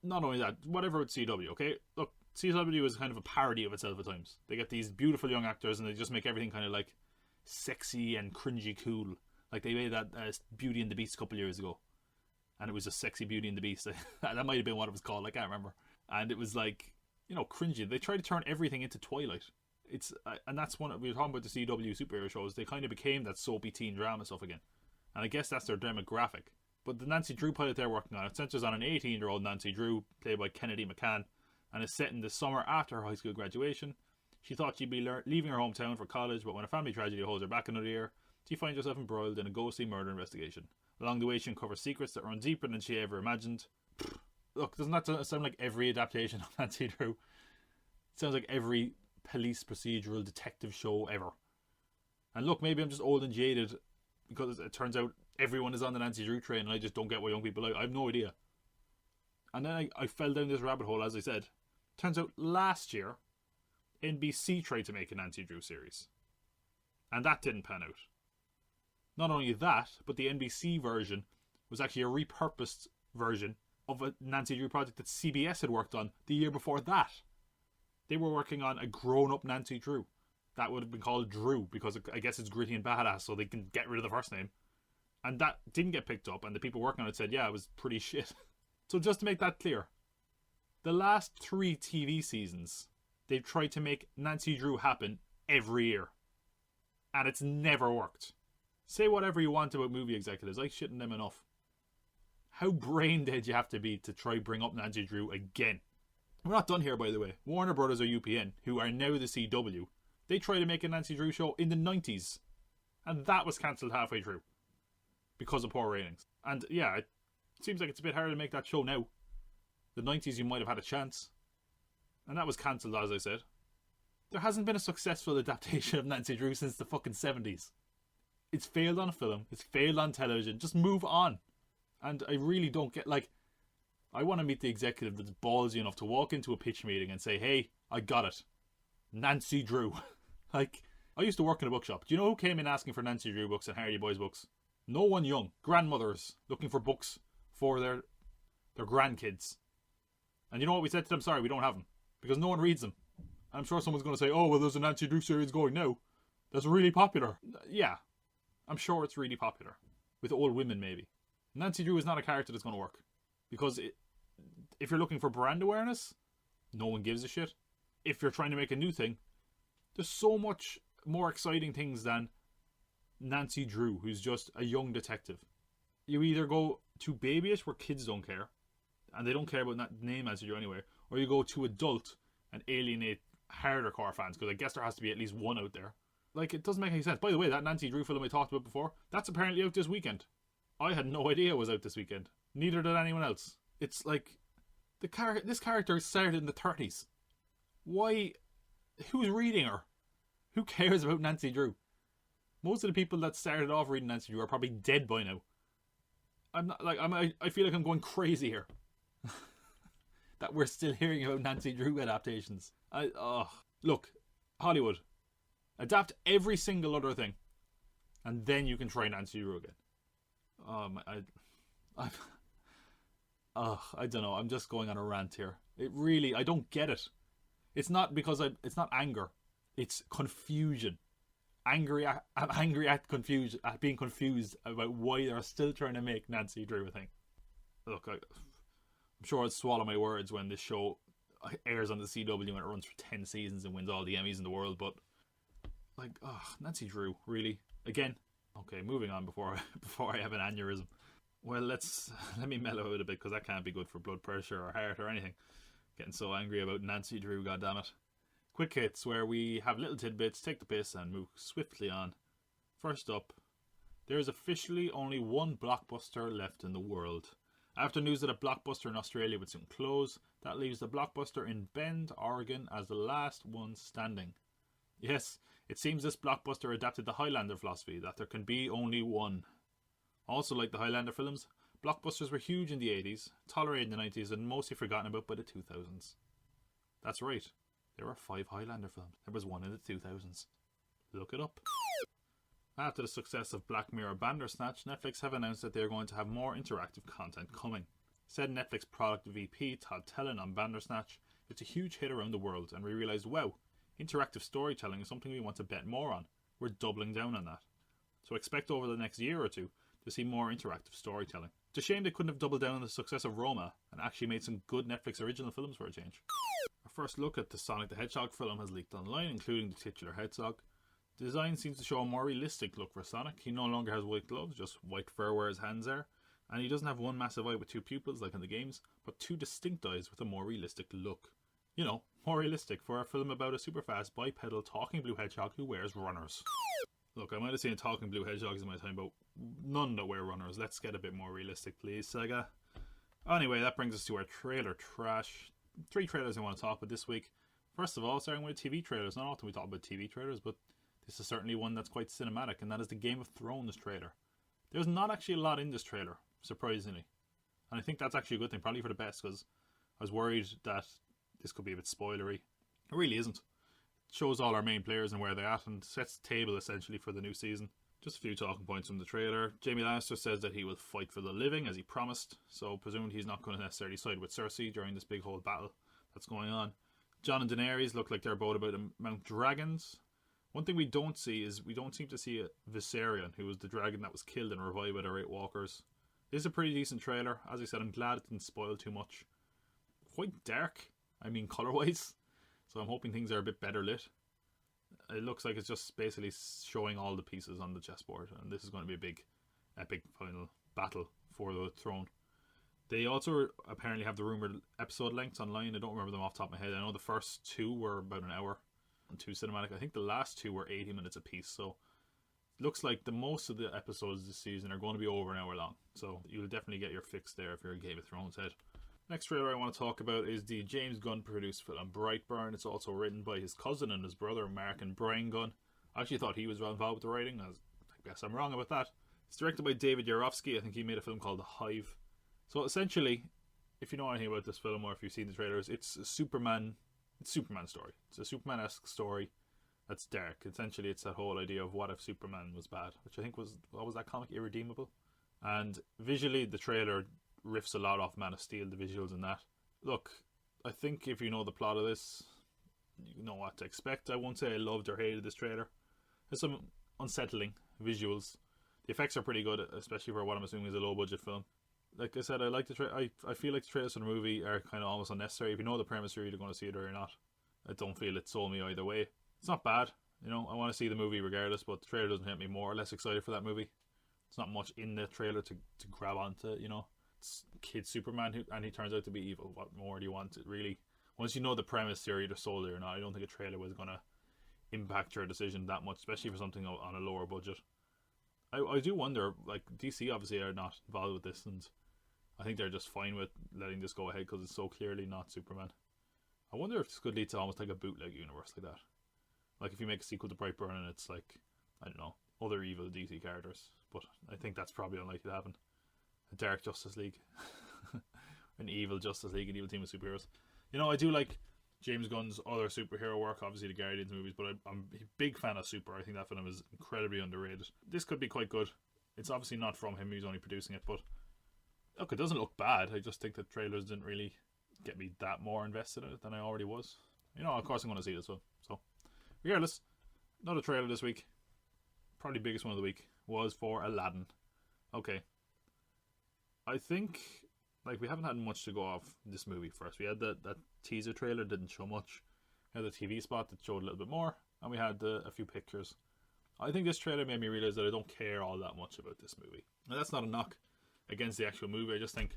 not only that, whatever with CW, okay? Look, CW is kind of a parody of itself at times. They get these beautiful young actors and they just make everything kind of like sexy and cringy cool. Like they made that Beauty and the Beast a couple of years ago. And it was just Sexy Beauty and the Beast. That might have been what it was called, I can't remember. And it was like, you know, cringy. They try to turn everything into Twilight. And that's one, we were talking about the CW superhero shows, they kind of became that soapy teen drama stuff again. And I guess that's their demographic. But the Nancy Drew pilot they're working on, it centers on an 18-year-old Nancy Drew, played by Kennedy McCann, and is set in the summer after her high school graduation. She thought she'd be leaving her hometown for college, but when a family tragedy holds her back another year, she finds herself embroiled in a ghostly murder investigation. Along the way, she uncovers secrets that run deeper than she ever imagined. Look, doesn't that sound like every adaptation of Nancy Drew? It sounds like every police procedural detective show ever. And look, maybe I'm just old and jaded because it turns out everyone is on the Nancy Drew train and I just don't get why young people like. I have no idea. And then I fell down this rabbit hole, as I said. Turns out last year, NBC tried to make a Nancy Drew series. And that didn't pan out. Not only that, but the NBC version was actually a repurposed version of a Nancy Drew project that CBS had worked on the year before that. They were working on a grown-up Nancy Drew. That would have been called Drew, because I guess it's gritty and badass, so they can get rid of the first name. And that didn't get picked up, and the people working on it said, yeah, it was pretty shit. So just to make that clear, the last 3 TV seasons, they've tried to make Nancy Drew happen every year. And it's never worked. Say whatever you want about movie executives, I shit in them enough. How brain dead you have to be to try bring up Nancy Drew again. We're not done here, by the way. Warner Brothers or UPN, who are now the CW, they tried to make a Nancy Drew show in the 90s. And that was cancelled halfway through. Because of poor ratings. And yeah, it seems like it's a bit harder to make that show now. The 90s you might have had a chance. And that was cancelled, as I said. There hasn't been a successful adaptation of Nancy Drew since the fucking 70s. It's failed on film. It's failed on television. Just move on. And I really don't get, like, I want to meet the executive that's ballsy enough to walk into a pitch meeting and say, hey, I got it. Nancy Drew. Like, I used to work in a bookshop. Do you know who came in asking for Nancy Drew books and Hardy Boys books? No one young. Grandmothers looking for books for their grandkids. And you know what we said to them? Sorry, we don't have them. Because no one reads them. I'm sure someone's going to say, oh, well, there's a Nancy Drew series going now. That's really popular. Yeah. I'm sure it's really popular. With old women, maybe. Nancy Drew is not a character that's going to work. Because if you're looking for brand awareness, no one gives a shit. If you're trying to make a new thing, there's so much more exciting things than Nancy Drew, who's just a young detective. You either go to babyish, where kids don't care, and they don't care about that name Nancy Drew anyway, or you go to adult and alienate harder core fans, because I guess there has to be at least one out there. Like, it doesn't make any sense. By the way, that Nancy Drew film I talked about before, that's apparently out this weekend. I had no idea it was out this weekend. Neither did anyone else. It's like, this character started in the 30s. Why? Who's reading her? Who cares about Nancy Drew? Most of the people that started off reading Nancy Drew are probably dead by now. I feel like I'm going crazy here. That we're still hearing about Nancy Drew adaptations. Look, Hollywood, adapt every single other thing, and then you can try Nancy Drew again. I don't know. I'm just going on a rant here. I don't get it. It's not because it's not anger. It's confusion. I'm angry at being confused about why they're still trying to make Nancy Drew a thing. Look, I'm sure I'd swallow my words when this show airs on the CW and it runs for 10 seasons and wins all the Emmys in the world, but like, Nancy Drew, really? Again? Okay, moving on before I have an aneurysm. Well, let me mellow out a bit, because that can't be good for blood pressure or heart or anything. Getting so angry about Nancy Drew, goddammit. Quick hits where we have little tidbits, take the piss and move swiftly on. First up, there is officially only one Blockbuster left in the world. After news that a Blockbuster in Australia would soon close, that leaves the Blockbuster in Bend, Oregon as the last one standing. Yes, it seems this Blockbuster adapted the Highlander philosophy that there can be only one. Also, like the Highlander films, Blockbusters were huge in the 80s, tolerated in the 90s, and mostly forgotten about by the 2000s. That's right, there were 5 Highlander films. There was one in the 2000s. Look it up. After the success of Black Mirror Bandersnatch, Netflix have announced that they are going to have more interactive content coming. Said Netflix product VP Todd Tellin on Bandersnatch, it's a huge hit around the world, and we realised, wow, interactive storytelling is something we want to bet more on. We're doubling down on that. So expect over the next year or two to see more interactive storytelling. It's a shame they couldn't have doubled down on the success of Roma and actually made some good Netflix original films for a change. Our first look at the Sonic the Hedgehog film has leaked online, including the titular hedgehog. The design seems to show a more realistic look for Sonic. He no longer has white gloves, just white fur where his hands are, and he doesn't have one massive eye with 2 pupils like in the games, but 2 distinct eyes with a more realistic look. You know, more realistic for a film about a super fast bipedal talking blue hedgehog who wears runners. Look, I might have seen talking blue hedgehogs in my time, but none that wear runners. Let's get a bit more realistic, please, Sega. Anyway, that brings us to our trailer trash. 3 trailers I want to talk about this week. First of all, starting with TV trailers. Not often we talk about TV trailers, but this is certainly one that's quite cinematic, and that is the Game of Thrones trailer. There's not actually a lot in this trailer, surprisingly. And I think that's actually a good thing, probably for the best, because I was worried that this could be a bit spoilery. It really isn't. It shows all our main players and where they're at, and sets the table essentially for the new season. Just a few talking points from the trailer. Jaime Lannister says that he will fight for the living, as he promised, so presumably he's not going to necessarily side with Cersei during this big whole battle that's going on. Jon and Daenerys look like they're both about to mount dragons. One thing we don't see is we don't seem to see a Viserion, who was the dragon that was killed and revived by the White Walkers. This is a pretty decent trailer. As I said, I'm glad it didn't spoil too much. Quite dark, I mean colour-wise, so I'm hoping things are a bit better lit. It looks like it's just basically showing all the pieces on the chessboard, and this is going to be a big, epic final battle for the throne. They also apparently have the rumoured episode lengths online. I don't remember them off the top of my head. I know the first 2 were about an hour and 2 cinematic. I think the last 2 were 80 minutes apiece, so it looks like the most of the episodes this season are going to be over an hour long. So you'll definitely get your fix there if you're a Game of Thrones head. Next trailer I want to talk about is the James Gunn produced film Brightburn. It's also written by his cousin and his brother, Mark and Brian Gunn. I actually thought he was well involved with the writing. I guess I'm wrong about that. It's directed by David Yarovsky. I think he made a film called The Hive. So essentially, if you know anything about this film or if you've seen the trailers, it's a Superman story. It's a Superman-esque story that's dark. Essentially, it's that whole idea of what if Superman was bad, which I think was, what was that comic, Irredeemable? And visually, the trailer riffs a lot off Man of Steel, the visuals and that. Look, I think if you know the plot of this, you know what to expect. I won't say I loved or hated this trailer. There's some unsettling visuals. The effects are pretty good, especially for what I'm assuming is a low-budget film. Like I said, I like the I feel like the trailers for the movie are kind of almost unnecessary. If you know the premise, you're either going to see it or you're not. I don't feel it sold me either way. It's not bad, you know. I want to see the movie regardless, but the trailer doesn't get me more or less excited for that movie. There's not much in the trailer to grab onto, you know. It's kid Superman and he turns out to be evil. What more do you want? It really, once you know the premise, you're either sold or not. I don't think a trailer was going to impact your decision that much, especially for something on a lower budget. I do wonder, like, DC obviously are not involved with this, and I think they're just fine with letting this go ahead because it's so clearly not Superman. I wonder if this could lead to almost like a bootleg universe like that. Like if you make a sequel to Brightburn and it's like, I don't know, other evil DC characters. But I think that's probably unlikely to happen. A dark Justice League. An evil Justice League, an evil team of superheroes. You know, I do like James Gunn's other superhero work, obviously the Guardians movies, but I'm a big fan of Super. I think that film is incredibly underrated. This could be quite good. It's obviously not from him, he's only producing it, but look, it doesn't look bad. I just think the trailers didn't really get me that more invested in it than I already was. You know, of course I'm going to see this one. So, regardless, another trailer this week, probably the biggest one of the week, was for Aladdin. Okay. I think, like, we haven't had much to go off this movie first. We had that teaser trailer, didn't show much. We had the TV spot that showed a little bit more, and we had a few pictures. I think this trailer made me realize that I don't care all that much about this movie. And that's not a knock against the actual movie. I just think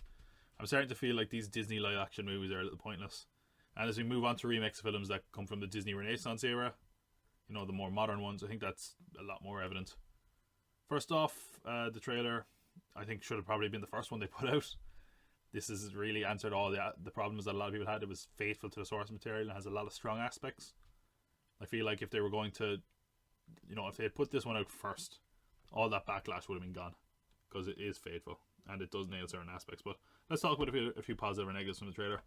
I'm starting to feel like these Disney live action movies are a little pointless. And as we move on to remakes of films that come from the Disney Renaissance era, you know, the more modern ones, I think that's a lot more evident. First off, the trailer, I think, should have probably been the first one they put out. This has really answered all the problems that a lot of people had. It was faithful to the source material and has a lot of strong aspects. I feel like if they were going to, you know, if they had put this one out first, all that backlash would have been gone. Because it is faithful and it does nail certain aspects. But let's talk about a few positive and negatives from the trailer.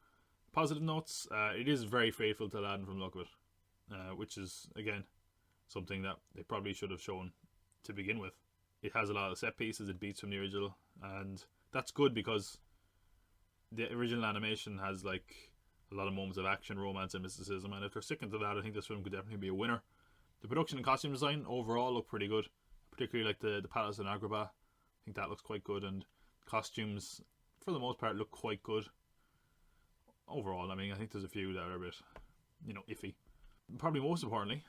Positive notes, it is very faithful to Aladdin from the look of it, which is, again, something that they probably should have shown to begin with. It has a lot of set pieces, it beats from the original, and that's good because the original animation has like a lot of moments of action, romance and mysticism, and if they're sticking to that, I think this film could definitely be a winner. The production and costume design overall look pretty good, particularly like the Palace in Agrabah. I think that looks quite good, and costumes for the most part look quite good overall. I mean, I think there's a few that are a bit, you know, iffy. Probably most importantly,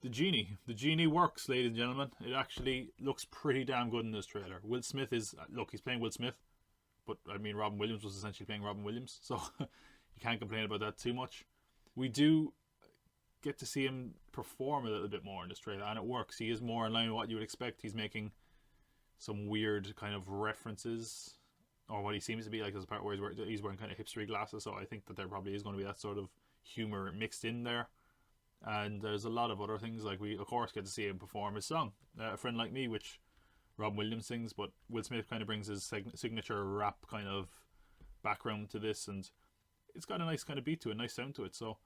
the genie works, ladies and gentlemen. It actually looks pretty damn good in this trailer. Will Smith is, look, he's playing Will Smith, but I mean Robin Williams was essentially playing Robin Williams, so you can't complain about that too much. We do get to see him perform a little bit more in this trailer, and it works. He is more in line with what you would expect. He's making some weird kind of references, or what he seems to be, like, as a part where he's wearing kind of hipstery glasses, so I think that there probably is going to be that sort of humour mixed in there. And there's a lot of other things, like we of course get to see him perform his song, A Friend Like Me, which Robin Williams sings, but Will Smith kind of brings his signature rap kind of background to this, and it's got a nice kind of beat to it, a nice sound to it. So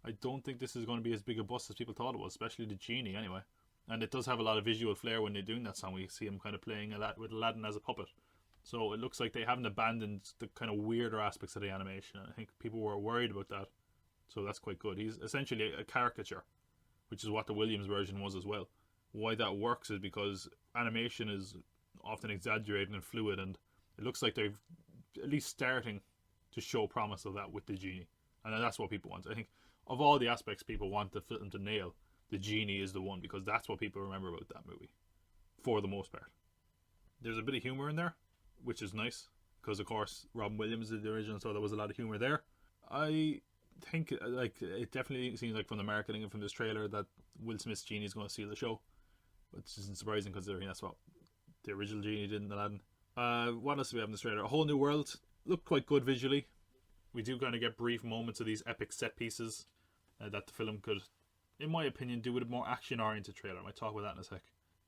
I don't think this is going to be as big a bust as people thought it was, especially the genie anyway. And it does have a lot of visual flair when they're doing that song. We see him kind of playing with Aladdin as a puppet. So it looks like they haven't abandoned the kind of weirder aspects of the animation. I think people were worried about that. So that's quite good. He's essentially a caricature, which is what the Williams version was as well. Why that works is because animation is often exaggerated and fluid, and it looks like they're at least starting to show promise of that with the genie. And that's what people want. I think of all the aspects people want the film to nail, the genie is the one, because that's what people remember about that movie, for the most part. There's a bit of humour in there, which is nice, because of course Robin Williams did the original, so there was a lot of humour there. I think it definitely seems like from the marketing and from this trailer that Will Smith's genie is going to steal the show, which isn't surprising considering that's what the original genie did in Aladdin. What else do we have in this trailer? A Whole New World looked quite good visually. We do kind of get brief moments of these epic set pieces that the film could, in my opinion, do with a more action oriented trailer. I might talk about that in a sec.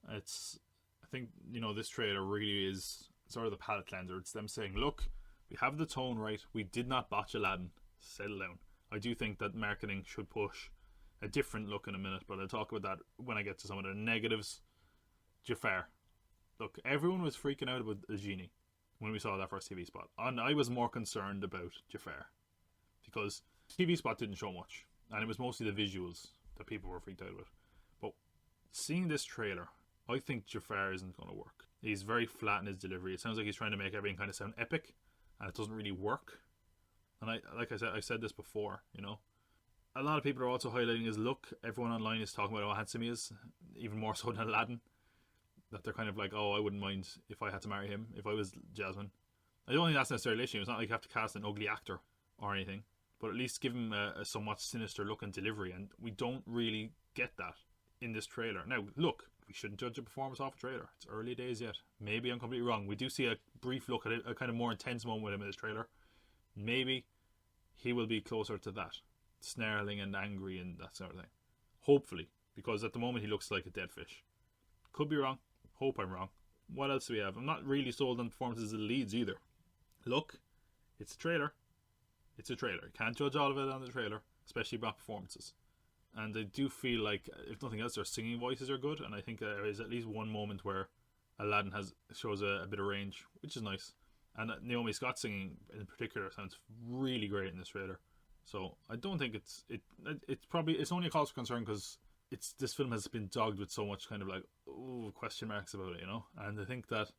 I think this trailer really is sort of the palate cleanser. It's them saying, look, we have the tone right, we did not botch Aladdin, settle down. I do think that marketing should push a different look in a minute, but I'll talk about that when I get to some of the negatives. Jafar. Look, everyone was freaking out about the genie when we saw that first TV spot, and I was more concerned about Jafar because TV spot didn't show much, and it was mostly the visuals that people were freaked out with. But seeing this trailer, I think Jafar isn't going to work. He's very flat in his delivery. It sounds like he's trying to make everything kind of sound epic, and it doesn't really work. And I said this before, a lot of people are also highlighting his look. Everyone online is talking about how handsome he is, even more so than Aladdin. That they're kind of like, oh, I wouldn't mind if I had to marry him, if I was Jasmine. I don't think that's necessarily an issue. It's not like you have to cast an ugly actor or anything, but at least give him a somewhat sinister look and delivery, and we don't really get that in this trailer. Now, look, we shouldn't judge a performance off a trailer. It's early days yet. Maybe I'm completely wrong. We do see a brief look at it, a kind of more intense moment with him in this trailer. Maybe he will be closer to that, snarling and angry and that sort of thing. Hopefully, because at the moment he looks like a dead fish. Could be wrong. Hope I'm wrong. What else do we have? I'm not really sold on performances of the leads either. Look, it's a trailer. It's a trailer. You can't judge all of it on the trailer, especially about performances. And I do feel like, if nothing else, their singing voices are good, and I think there is at least one moment where Aladdin shows a bit of range, which is nice. And Naomi Scott singing in particular sounds really great in this trailer. So I don't think it's only a cause for concern because this film has been dogged with so much kind of like question marks about it, and I think that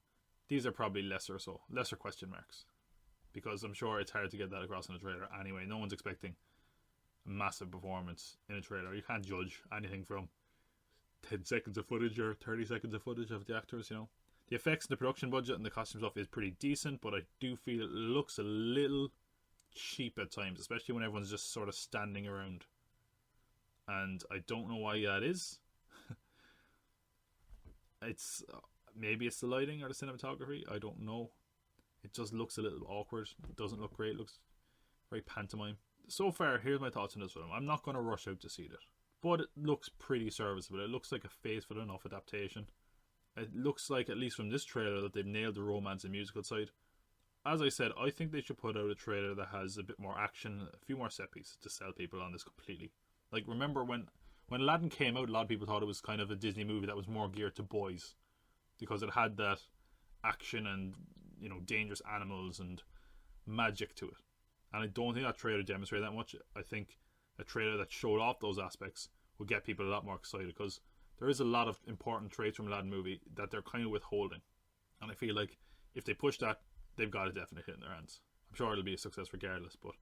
these are probably lesser question marks, because I'm sure it's hard to get that across in a trailer anyway. No one's expecting a massive performance in a trailer. You can't judge anything from 10 seconds of footage or 30 seconds of footage of the actors. The effects and the production budget and the costume stuff is pretty decent, but I do feel it looks a little cheap at times, especially when everyone's just sort of standing around. And I don't know why that is. Maybe it's the lighting or the cinematography. I don't know. It just looks a little awkward. It doesn't look great. It looks very pantomime. So far, here's my thoughts on this film. I'm not going to rush out to see it, but it looks pretty serviceable. It looks like a faithful enough adaptation. It looks like, at least from this trailer, that they've nailed the romance and musical side. As I said, I think they should put out a trailer that has a bit more action, a few more set pieces to sell people on this completely. Like, remember when Aladdin came out, a lot of people thought it was kind of a Disney movie that was more geared to boys, because it had that action and, dangerous animals and magic to it. And I don't think that trailer demonstrated that much. I think a trailer that showed off those aspects would get people a lot more excited, because there is a lot of important traits from Aladdin movie that they're kind of withholding. And I feel like if they push that, they've got a definite hit in their hands. I'm sure it'll be a success regardless, but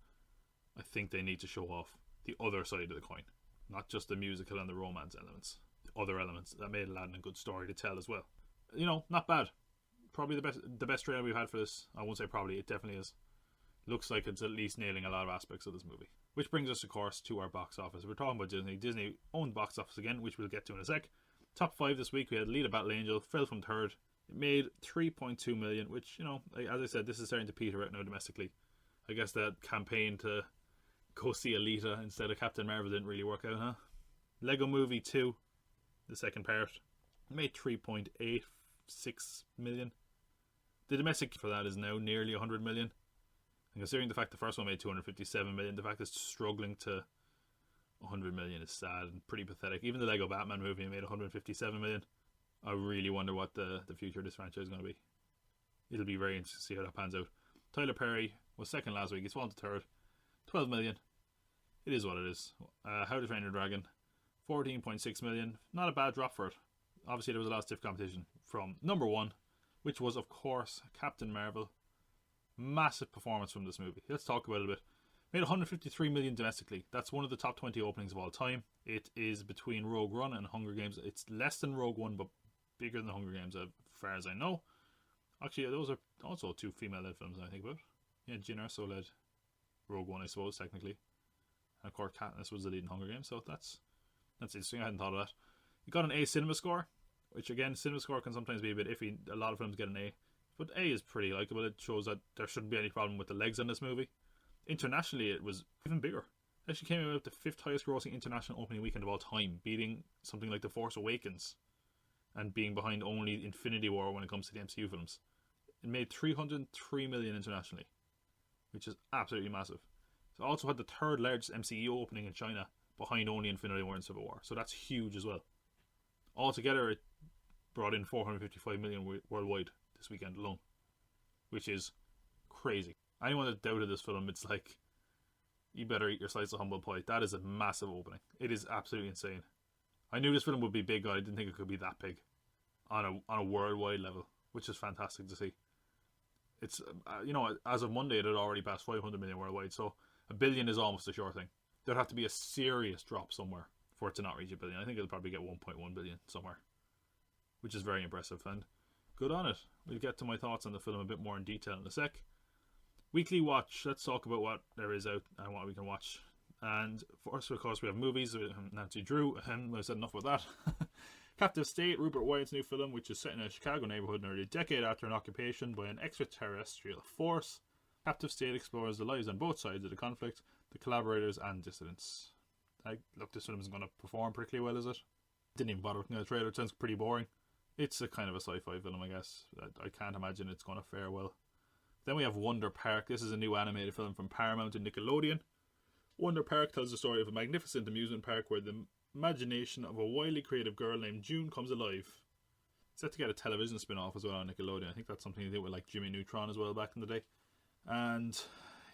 I think they need to show off the other side of the coin, not just the musical and the romance elements, the other elements that made Aladdin a good story to tell as well. Not bad. Probably the best trailer we've had for this. I won't say probably, it definitely is. Looks like it's at least nailing a lot of aspects of this movie. Which brings us, of course, to our box office. We're talking about Disney. Disney owned box office again, which we'll get to in a sec. Top 5 this week, we had Alita Battle Angel, fell from 3rd. It made 3.2 million, which, as I said, this is starting to peter out now domestically. I guess that campaign to go see Alita instead of Captain Marvel didn't really work out, huh? Lego Movie 2, the second part, made 3.86 million. The domestic for that is now nearly 100 million. And considering the fact the first one made 257 million, the fact it's struggling to 100 million is sad and pretty pathetic. Even the Lego Batman movie made 157 million. I really wonder what the future of this franchise is going to be. It'll be very interesting to see how that pans out. Tyler Perry was second last week. He's fallen to third. 12 million. It is what it is. How to Train Your Dragon, 14.6 million. Not a bad drop for it. Obviously, there was a lot of stiff competition from number one, which was, of course, Captain Marvel. Massive performance from this movie. Let's talk about it a bit. Made 153 million domestically. That's one of the top 20 openings of all time. It is between Rogue One and Hunger Games. It's less than Rogue One, but bigger than Hunger Games, as far as I know. Actually, those are also two female-led films I think about. Yeah, Jyn Erso led Rogue One, I suppose, technically. And of course, Katniss was the lead in Hunger Games, so that's interesting. I hadn't thought of that. You got an A cinema score, which again, cinema score can sometimes be a bit iffy. A lot of films get an A, but A is pretty likable. It shows that there shouldn't be any problem with the legs in this movie. Internationally, it was even bigger. It actually came out with the 5th highest grossing international opening weekend of all time, beating something like The Force Awakens and being behind only Infinity War when it comes to the MCU films. It made 303 million internationally, which is absolutely massive. It also had the 3rd largest MCU opening in China, behind only Infinity War and Civil War, so that's huge as well. Altogether, it brought in 455 million worldwide this weekend alone, which is crazy. Anyone that doubted this film, it's like, you better eat your slice of humble pie. That is a massive opening. It is absolutely insane. I knew this film would be big, but I didn't think it could be that big on a worldwide level, which is fantastic to see. It's as of Monday, it had already passed 500 million worldwide, so a billion is almost a sure thing. There'd have to be a serious drop somewhere for it to not reach a billion. I think it'll probably get 1.1 billion somewhere, which is very impressive, and good on it. We'll get to my thoughts on the film a bit more in detail in a sec. Weekly watch. Let's talk about what there is out and what we can watch. And first, of course, we have movies. Nancy Drew, I've said enough about that. Captive State, Rupert Wyatt's new film, which is set in a Chicago neighborhood nearly a decade after an occupation by an extraterrestrial force. Captive State explores the lives on both sides of the conflict, the collaborators and dissidents. Look, this film isn't going to perform particularly well, is it? Didn't even bother looking at the trailer. It sounds pretty boring. It's a kind of a sci-fi film, I guess. I can't imagine it's going to fare well. Then we have Wonder Park. This is a new animated film from Paramount and Nickelodeon. Wonder Park tells the story of a magnificent amusement park where the imagination of a wildly creative girl named June comes alive. Set to get a television spin-off as well on Nickelodeon. I think that's something they did with like Jimmy Neutron as well back in the day. And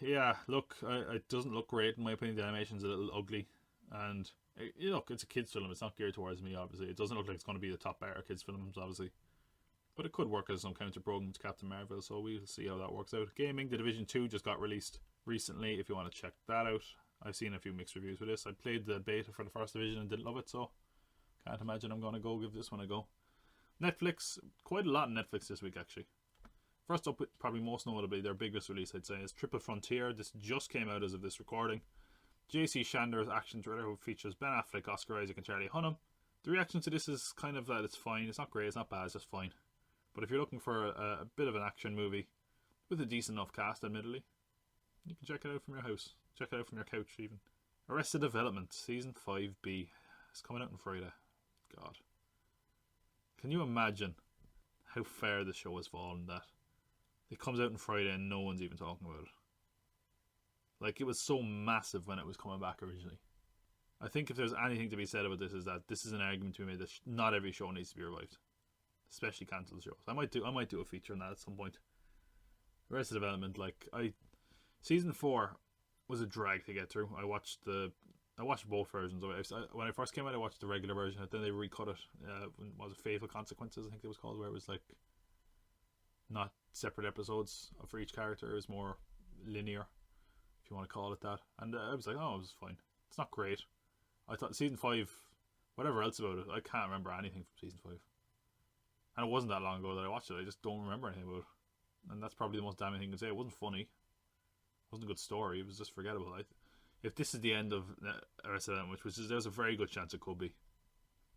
yeah, look, it doesn't look great in my opinion. The animation's a little ugly. And look, it's a kids film. It's not geared towards me, obviously. It doesn't look like it's going to be the top bar of kids films, obviously. But it could work as some counter program to Captain Marvel, so we'll see how that works out. Gaming, The Division 2 just got released recently, if you want to check that out. I've seen a few mixed reviews with this. I played the beta for the first Division and didn't love it, so can't imagine I'm going to go give this one a go. Netflix, quite a lot on Netflix this week actually. First up, probably most notably, their biggest release I'd say is Triple Frontier. This just came out as of this recording. J.C. Shandor's action thriller who features Ben Affleck, Oscar Isaac and Charlie Hunnam. The reaction to this is kind of that it's fine. It's not great, it's not bad, it's just fine. But if you're looking for a bit of an action movie with a decent enough cast, admittedly, you can check it out from your house. Check it out from your couch, even. Arrested Development, Season 5B. It's coming out on Friday. God. Can you imagine how far the show has fallen that it comes out on Friday and no one's even talking about it? Like, it was so massive when it was coming back originally. I think if there's anything to be said about this is that this is an argument to be made that not every show needs to be revived. Especially cancelled shows. I might do a feature on that at some point. Arrested Development, Season 4 was a drag to get through. I watched both versions of it. When it first came out, I watched the regular version, and then they recut it. Was it Fatal Consequences? I think it was called, where it was like not separate episodes for each character. It was more linear, if you want to call it that. And I was like, oh, it was fine. It's not great. I thought Season 5, whatever else about it, I can't remember anything from Season 5. And it wasn't that long ago that I watched it. I just don't remember anything about it. And that's probably the most damning thing to say. It wasn't funny. It wasn't a good story. It was just forgettable. If this is the end of Arrested Development, there's a very good chance it could be.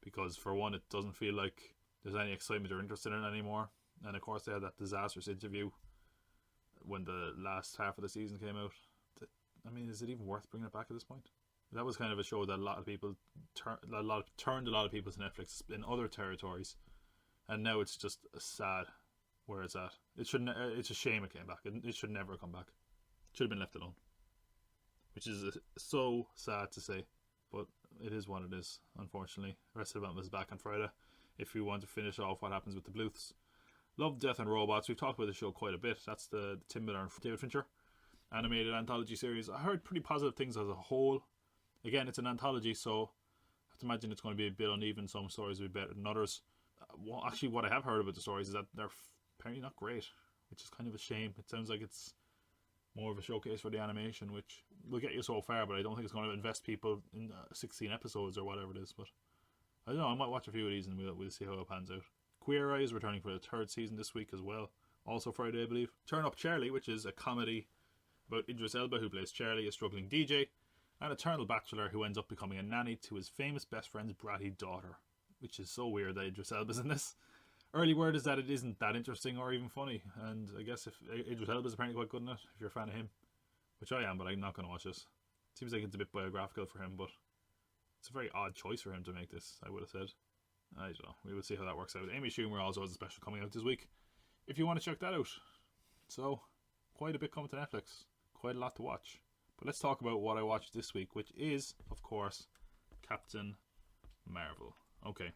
Because for one, it doesn't feel like there's any excitement or interest in it anymore. And of course they had that disastrous interview when the last half of the season came out. I mean, is it even worth bringing it back at this point? That was kind of a show that a lot of people turned a lot of people to Netflix in other territories, and now it's just sad where it's at. It shouldn't. It's a shame it came back. It should never come back. It should have been left alone, which is so sad to say, but it is what it is. Unfortunately, Arrested Development is back on Friday. If we want to finish off what happens with the Bluths, Love, Death and Robots. We've talked about the show quite a bit. That's the Tim Miller and David Fincher animated anthology series. I heard pretty positive things as a whole. Again, it's an anthology, so I have to imagine it's going to be a bit uneven. Some stories will be better than others. Actually, what I have heard about the stories is that they're apparently not great, which is kind of a shame. It sounds like it's more of a showcase for the animation, which will get you so far, but I don't think it's going to invest people in 16 episodes or whatever it is. But I don't know, I might watch a few of these and we'll see how it pans out. Queer Eye is returning for the 3rd season this week as well. Also Friday, I believe. Turn Up Charlie, which is a comedy about Idris Elba, who plays Charlie, a struggling DJ, and Eternal Bachelor, who ends up becoming a nanny to his famous best friend's bratty daughter, which is so weird that Idris Elba's in this. Early word is that it isn't that interesting or even funny, and I guess if Idris Elba's apparently quite good in it, if you're a fan of him, which I am, but I'm not going to watch this. Seems like it's a bit biographical for him, but it's a very odd choice for him to make this, I would have said. I don't know. We will see how that works out. Amy Schumer also has a special coming out this week, if you want to check that out. So, quite a bit coming to Netflix. Quite a lot to watch. But let's talk about what I watched this week, which is, of course, Captain Marvel. Okay.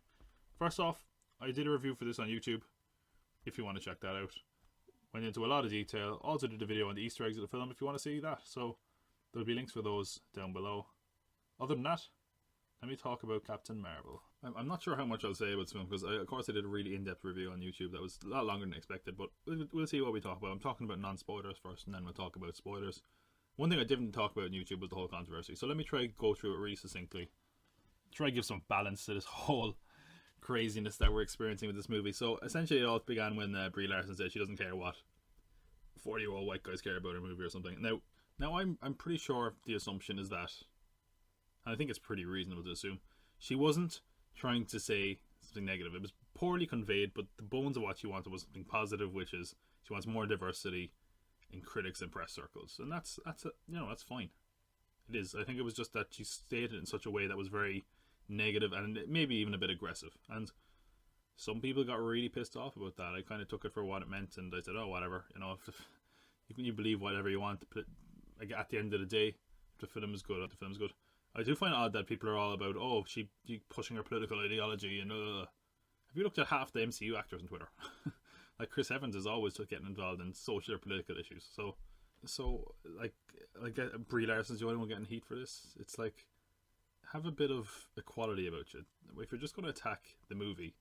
First off, I did a review for this on YouTube, if you want to check that out. Went into a lot of detail. Also did a video on the Easter eggs of the film if you want to see that. So, there'll be links for those down below. Other than that, let me talk about Captain Marvel. I'm not sure how much I'll say about this film, because of course I did a really in-depth review on YouTube that was a lot longer than expected, but we'll see what we talk about. I'm talking about non-spoilers first, and then we'll talk about spoilers. One thing I didn't talk about on YouTube was the whole controversy, so let me try to go through it really succinctly. Try to give some balance to this whole craziness that we're experiencing with this movie. So essentially it all began when Brie Larson said she doesn't care what 40-year-old white guys care about her movie or something. Now I'm pretty sure the assumption is that, and I think it's pretty reasonable to assume, she wasn't trying to say something negative. It was poorly conveyed, but the bones of what she wanted was something positive, which is she wants more diversity in critics and press circles, and that's fine. It is. I think it was just that she stated it in such a way that was very negative and maybe even a bit aggressive, and some people got really pissed off about that. I kind of took it for what it meant, and I said, oh, whatever, if you believe whatever you want, but at the end of the day, if the film is good, the film's good. I do find it odd that people are all about, oh, she pushing her political ideology, and have you looked at half the MCU actors on Twitter? Like Chris Evans is always getting involved in social or political issues. So like Brie Larson's the only one getting heat for this. It's like, have a bit of equality about you. If you're just going to attack the movie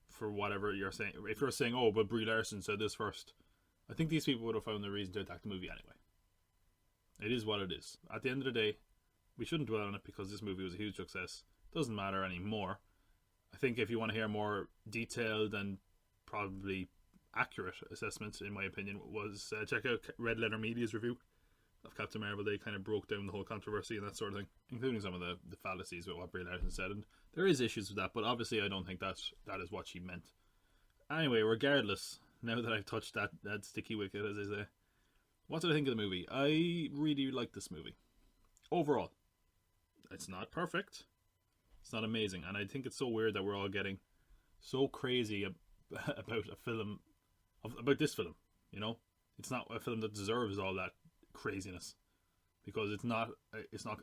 for whatever you're saying, if you're saying, oh, but Brie Larson said this first, I think these people would have found the reason to attack the movie anyway. It is what it is. At the end of the day, we shouldn't dwell on it because this movie was a huge success. Doesn't matter anymore. I think if you want to hear more detailed and probably accurate assessments, in my opinion, was check out Red Letter Media's review of Captain Marvel. They kind of broke down the whole controversy and that sort of thing, including some of the fallacies with what Brie Larson said, and there is issues with that, but obviously I don't think that is what she meant. Anyway, regardless, now that I've touched that sticky wicket, as I say, what did I think of the movie? I really liked this movie. Overall, it's not perfect, it's not amazing, and I think it's so weird that we're all getting so crazy about a film, about this film, it's not a film that deserves all that craziness, because it's not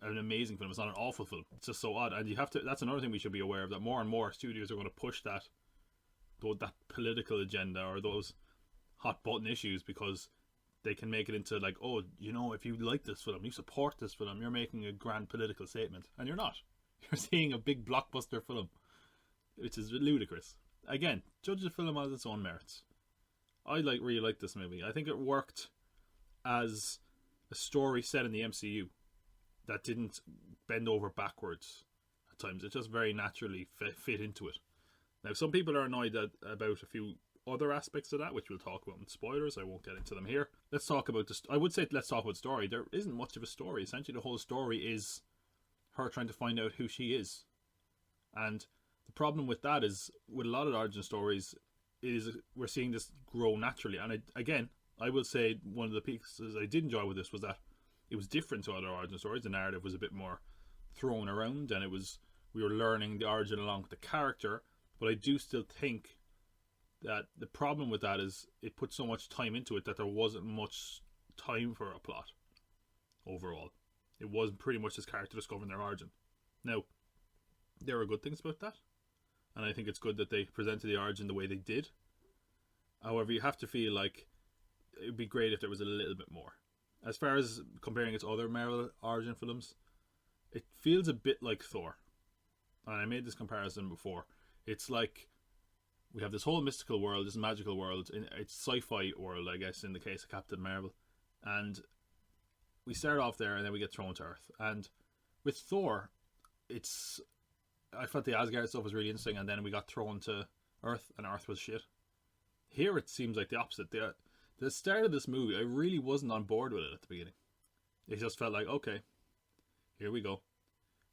an amazing film, it's not an awful film, it's just so odd. And that's another thing we should be aware of, that more and more studios are going to push that political agenda or those hot button issues, because they can make it into like, oh, if you like this film, you support this film, you're making a grand political statement, and you're not. You're seeing a big blockbuster film, which is ludicrous. Again, judge the film on its own merits. I really like this movie. I think it worked as a story set in the MCU that didn't bend over backwards at times. It just very naturally fit into it. Now, some people are annoyed about a few other aspects of that, which we'll talk about in spoilers. I won't get into them here. Let's talk about this. I would say let's talk about story. There isn't much of a story. Essentially, the whole story is her trying to find out who she is. And the problem with that is, with a lot of origin stories, is we're seeing this grow naturally. And I will say one of the pieces I did enjoy with this was that it was different to other origin stories. The narrative was a bit more thrown around, and we were learning the origin along with the character. But I do still think that the problem with that is it put so much time into it that there wasn't much time for a plot overall. It was pretty much this character discovering their origin. Now, there are good things about that, and I think it's good that they presented the origin the way they did. However, you have to feel like it would be great if there was a little bit more. As far as comparing it to other Marvel origin films, it feels a bit like Thor. And I made this comparison before. It's like we have this whole mystical world, this magical world. It's sci-fi world, I guess, in the case of Captain Marvel. And we start off there and then we get thrown to Earth. And with Thor, I felt the Asgard stuff was really interesting, and then we got thrown to Earth, and Earth was shit. Here it seems like the opposite. The start of this movie, I really wasn't on board with it at the beginning. It just felt like, okay, here we go.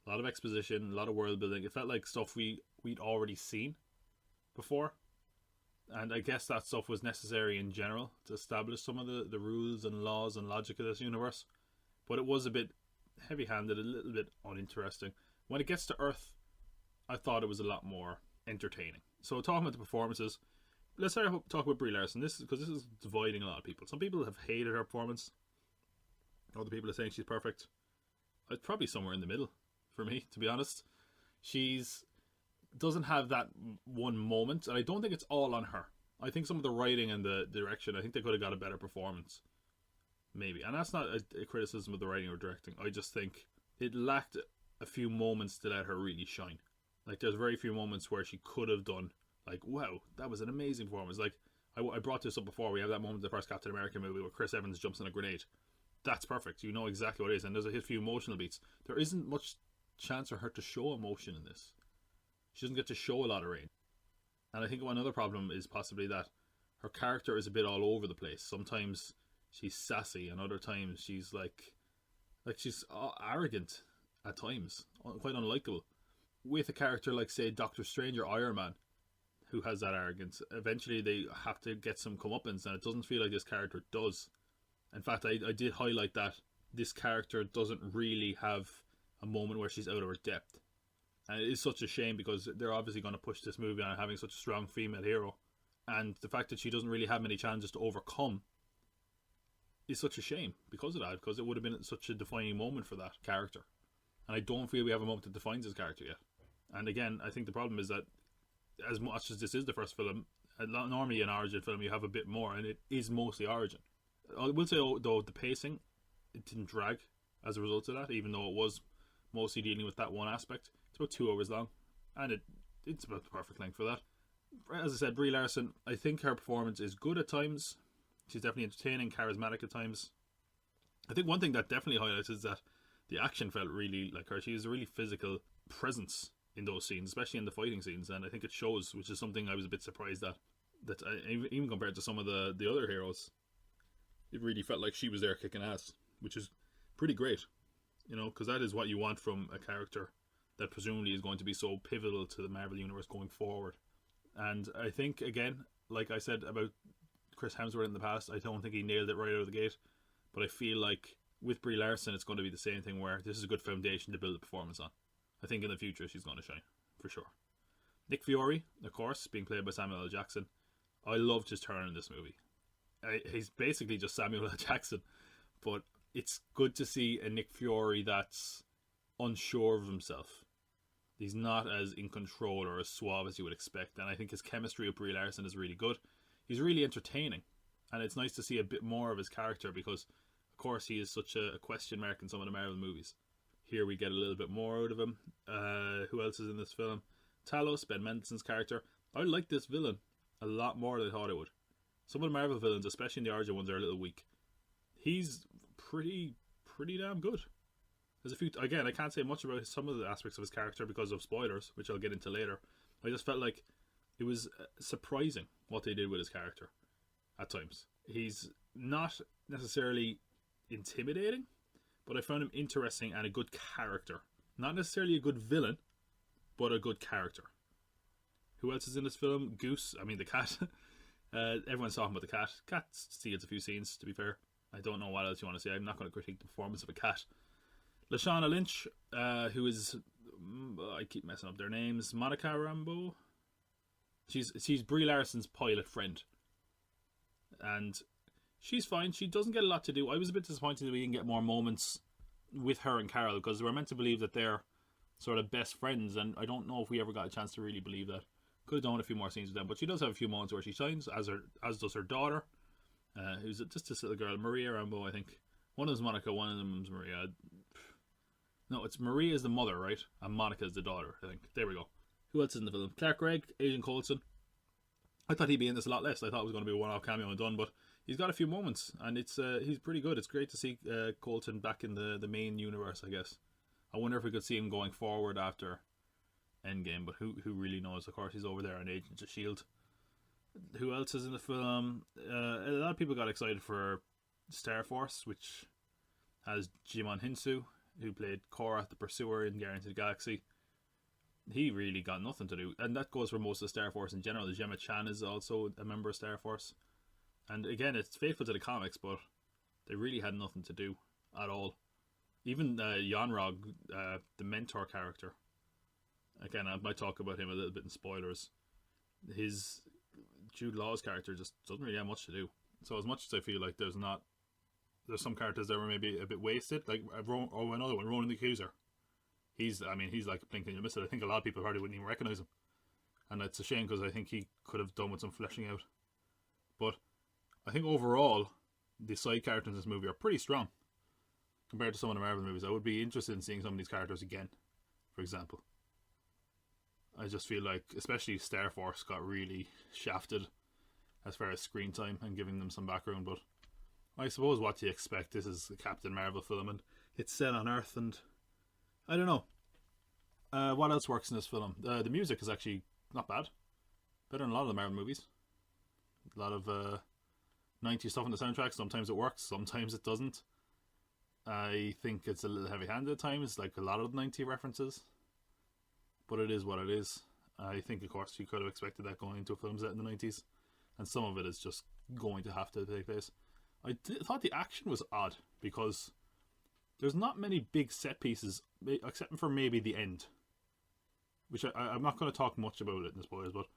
A lot of exposition, a lot of world building. It felt like stuff we'd already seen before. And I guess that stuff was necessary in general to establish some of the rules and laws and logic of this universe. But it was a bit heavy-handed, a little bit uninteresting. When it gets to Earth, I thought it was a lot more entertaining. So talking about the performances, let's start talk about Brie Larson. This is dividing a lot of people. Some people have hated her performance. Other people are saying she's perfect. It's probably somewhere in the middle for me, to be honest. She's doesn't have that one moment, and I don't think it's all on her. I think some of the writing and the direction, I think they could have got a better performance, maybe. And that's not a criticism of the writing or directing. I just think it lacked a few moments to let her really shine. Like, there's very few moments where she could have done, like, wow, that was an amazing performance. Like, I brought this up before. We have that moment in the first Captain America movie where Chris Evans jumps on a grenade. That's perfect. You know exactly what it is. And there's a few emotional beats. There isn't much chance for her to show emotion in this. She doesn't get to show a lot of range. And I think another problem is possibly that her character is a bit all over the place. Sometimes she's sassy, and other times she's like she's arrogant at times, quite unlikable. With a character like, say, Doctor Strange or Iron Man, who has that arrogance, eventually they have to get some comeuppance, and it doesn't feel like this character does. In fact, I did highlight that this character doesn't really have a moment where she's out of her depth. And it is such a shame, because they're obviously going to push this movie on having such a strong female hero. And the fact that she doesn't really have many challenges to overcome is such a shame because of that, because it would have been such a defining moment for that character. And I don't feel we have a moment that defines this character yet. And again, I think the problem is that as much as this is the first film, normally an origin film you have a bit more, and it is mostly origin. I will say, though, the pacing, it didn't drag as a result of that, even though it was mostly dealing with that one aspect. It's about 2 hours long, and it's about the perfect length for that. As I said, Brie Larson, I think her performance is good at times. She's definitely entertaining, charismatic at times. I think one thing that definitely highlights is that the action felt really like her. She has a really physical presence in those scenes, especially in the fighting scenes, and I think it shows, which is something I was a bit surprised at. That even compared to some of the other heroes, it really felt like she was there kicking ass, which is pretty great, because that is what you want from a character that presumably is going to be so pivotal to the Marvel Universe going forward. And I think, again, like I said about Chris Hemsworth in the past, I don't think he nailed it right out of the gate, but I feel like with Brie Larson it's going to be the same thing, where this is a good foundation to build a performance on. I think in the future she's going to shine, for sure. Nick Fury, of course, being played by Samuel L. Jackson. I loved his turn in this movie. He's basically just Samuel L. Jackson, but it's good to see a Nick Fury that's unsure of himself. He's not as in control or as suave as you would expect, and I think his chemistry with Brie Larson is really good. He's really entertaining, and it's nice to see a bit more of his character, because of course he is such a question mark in some of the Marvel movies. Here we get a little bit more out of him. Who else is in this film? Talos, Ben Mendelsohn's character. I like this villain a lot more than I thought I would. Some of the Marvel villains, especially in the origin ones, are a little weak. He's pretty damn good. There's a few, again, I can't say much about some of the aspects of his character because of spoilers, which I'll get into later. I just felt like it was surprising what they did with his character at times. He's not necessarily intimidating, but I found him interesting and a good character. Not necessarily a good villain, but a good character. Who else is in this film? Goose, the cat. Everyone's talking about the cat. Cat steals a few scenes, to be fair. I don't know what else you want to say. I'm not going to critique the performance of a cat. Lashana Lynch, who is, I keep messing up their names, Monica Rambeau. She's Brie Larson's pilot friend, and she's fine. She doesn't get a lot to do. I was a bit disappointed that we didn't get more moments with her and Carol, because we're meant to believe that they're sort of best friends, and I don't know if we ever got a chance to really believe that. Could have done a few more scenes with them, but she does have a few moments where she shines, as does her daughter, who's just this little girl, Maria Rambeau, I think. One of them's Monica, one of them's Maria. No, it's Maria is the mother, right? And Monica is the daughter, I think. There we go. Who else is in the film? Clark Gregg, Agent Coulson. I thought he'd be in this a lot less. I thought it was going to be a one-off cameo and done, but he's got a few moments, and he's pretty good. It's great to see Coulson back in the main universe, I guess. I wonder if we could see him going forward after Endgame, but who really knows? Of course, he's over there on Agents of S.H.I.E.L.D. Who else is in the film? A lot of people got excited for Star Force, which has Jimon Hinsu, who played Korra the Pursuer in Guardians of the Galaxy. He really got nothing to do, and that goes for most of Star Force in general. Gemma Chan is also a member of Star Force, and again, it's faithful to the comics, but they really had nothing to do at all. Even Yonrog, the mentor character, again, I might talk about him a little bit in spoilers. His Jude Law's character just doesn't really have much to do. So as much as I feel like there's some characters that were maybe a bit wasted, like another one, Ronan the Accuser. He's like a blink and you miss it. I think a lot of people probably wouldn't even recognise him, and it's a shame because I think he could have done with some fleshing out. But I think overall, the side characters in this movie are pretty strong compared to some of the Marvel movies. I would be interested in seeing some of these characters again, for example. I just feel like, especially Star Force, got really shafted as far as screen time and giving them some background. But I suppose what do you expect? This is a Captain Marvel film, and it's set on Earth, and I don't know. What else works in this film? The music is actually not bad. Better than a lot of the Marvel movies. A lot of 90s stuff in the soundtrack. Sometimes it works, sometimes it doesn't. I think it's a little heavy-handed at times, like a lot of the 90s references. But it is what it is. I think, of course, you could have expected that going into a film set in the 90s. And some of it is just going to have to take place. I thought the action was odd, because there's not many big set pieces, except for maybe the end. Which I'm not going to talk much about it in the spoilers, but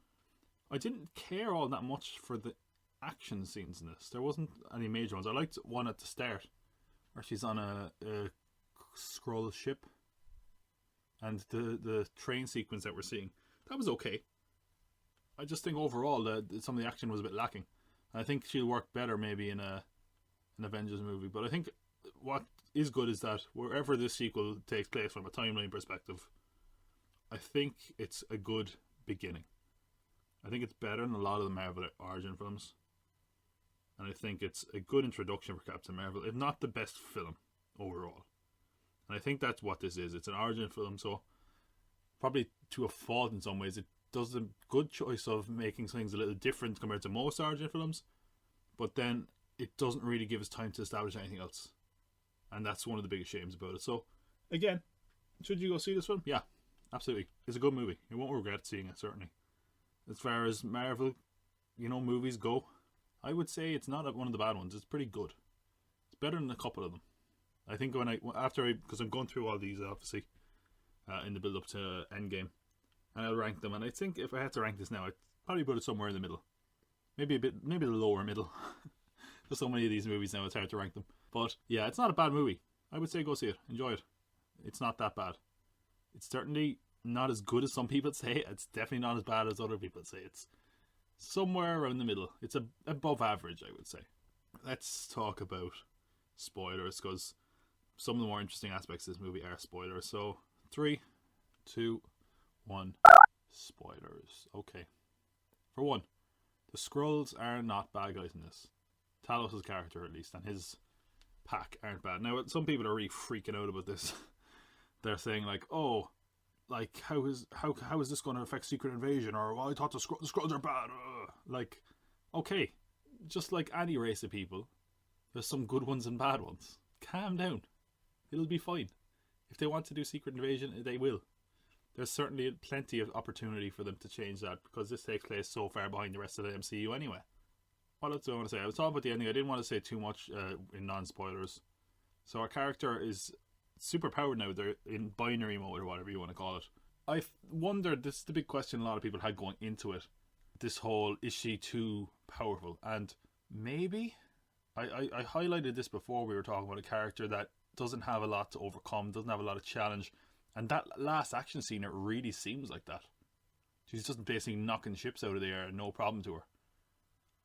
I didn't care all that much for the action scenes in this. There wasn't any major ones. I liked one at the start, where she's on a Skrull ship, and the train sequence that we're seeing, that was okay. I just think overall some of the action was a bit lacking. I think she'll work better maybe in an Avengers movie, but I think what is good is that wherever this sequel takes place from a timeline perspective, I think it's a good beginning. I think it's better than a lot of the Marvel origin films, and I think it's a good introduction for Captain Marvel, if not the best film overall. And I think that's what this is. It's an origin film, so probably to a fault in some ways, it does a good choice of making things a little different compared to most origin films, but then it doesn't really give us time to establish anything else. And that's one of the biggest shames about it. So, again, should you go see this film? Yeah, absolutely. It's a good movie. You won't regret seeing it, certainly. As far as Marvel, movies go, I would say it's not one of the bad ones. It's pretty good. It's better than a couple of them. I think because I'm going through all these, obviously, in the build-up to Endgame, and I'll rank them. And I think if I had to rank this now, I'd probably put it somewhere in the middle. Maybe the lower middle. There's so many of these movies now, it's hard to rank them. But yeah, it's not a bad movie. I would say go see it. Enjoy it. It's not that bad. It's certainly not as good as some people say. It's definitely not as bad as other people say. It's somewhere around the middle. It's above average, I would say. Let's talk about spoilers, because some of the more interesting aspects of this movie are spoilers. So 3, 2, 1, spoilers. Okay. For one, the Skrulls are not bad guys in this. Talos' character, at least, and his pack aren't bad. Now, some people are really freaking out about this. They're saying like, "Oh, like how is this going to affect Secret Invasion?" Or, "Well, I thought the Skrulls are bad." Like, okay, just like any race of people, there's some good ones and bad ones. Calm down. It'll be fine. If they want to do Secret Invasion, they will. There's certainly plenty of opportunity for them to change that, because this takes place so far behind the rest of the MCU anyway. what else do I want to say? I was talking about the ending. I didn't want to say too much in non-spoilers. So our character is super powered now. They're in binary mode or whatever you want to call it. I wondered, this is the big question a lot of people had going into it. This whole, is she too powerful? And maybe, I highlighted this before. We were talking about a character that doesn't have a lot to overcome, doesn't have a lot of challenge. And that last action scene, it really seems like that. She's just basically knocking ships out of the air, no problem to her.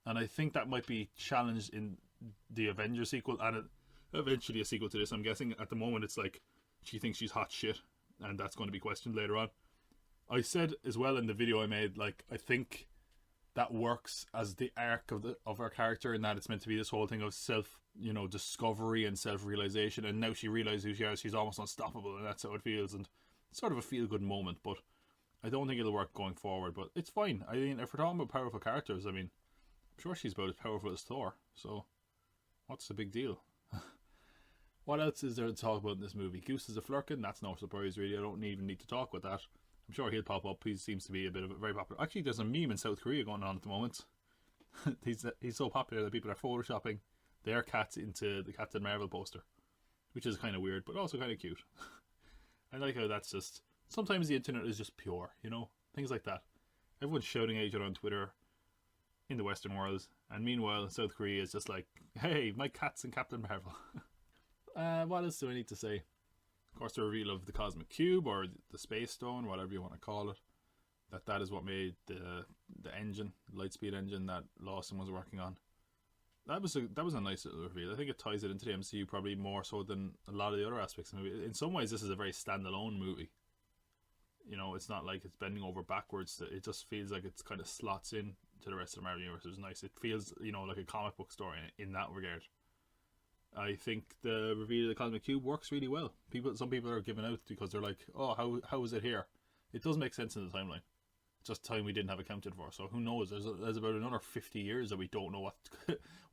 And I think that might be challenged in the Avengers sequel, and eventually a sequel to this. I'm guessing at the moment it's like she thinks she's hot shit, and that's going to be questioned later on. I said as well in the video I made, like, I think that works as the arc of her character, in that it's meant to be this whole thing of self, discovery and self-realization, and now she realizes who she is. She's almost unstoppable, and that's how it feels, and it's sort of a feel-good moment. But I don't think it'll work going forward, but it's fine. I mean, if we're talking about powerful characters, I mean, I'm sure she's about as powerful as Thor, so what's the big deal? What else is there to talk about in this movie? Goose is a flirkin, that's no surprise really. I don't even need to talk about that. I'm sure he'll pop up. He seems to be a bit of a very popular. Actually, there's a meme in South Korea going on at the moment. he's so popular that people are photoshopping their cats into the Captain Marvel poster, which is kind of weird, but also kind of cute. I like how that's just, sometimes the internet is just pure, things like that. Everyone's shouting at each other on Twitter in the Western world, and meanwhile South Korea is just like, hey, my cat's in Captain Marvel. What else do I need to say? Of course, the reveal of the Cosmic Cube, or the Space Stone, whatever you want to call it. That is what made the engine, Lightspeed engine that Lawson was working on. That was a nice little reveal. I think it ties it into the MCU probably more so than a lot of the other aspects of the movie. In some ways, this is a very standalone movie. It's not like it's bending over backwards. It just feels like it's kind of slots in to the rest of the Marvel Universe. It's nice. It feels, like a comic book story in that regard. I think the reveal of the Cosmic Cube works really well. Some people are giving out because they're like, oh, how is it here? It does make sense in the timeline. It's just time we didn't have accounted for. So who knows? There's about another 50 years that we don't know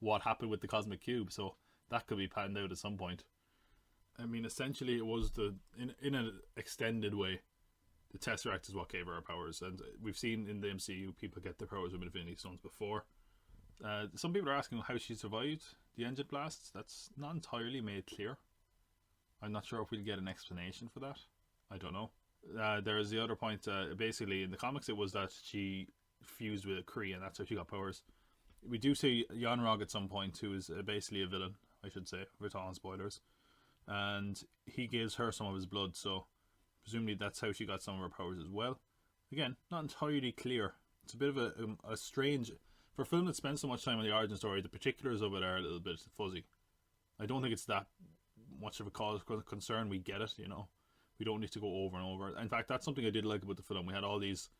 what happened with the Cosmic Cube. So that could be panned out at some point. I mean, essentially it was in an extended way, the Tesseract is what gave her powers. And we've seen in the MCU people get their powers with Infinity Stones before. Some people are asking how she survived the engine blasts. That's not entirely made clear. I'm not sure if we'll get an explanation for that. I don't know. There is the other point. Basically, in the comics, it was that she fused with a Kree, and that's how she got powers. We do see Yon-Rogg at some point, who is basically a villain, I should say. We're talking spoilers. And he gives her some of his blood, so presumably that's how she got some of her powers as well. Again, not entirely clear. It's a bit of a strange... For a film that spends so much time on the origin story, the particulars of it are a little bit fuzzy. I don't think it's that much of a cause of concern. We get it, We don't need to go over and over. In fact, that's something I did like about the film. We had all these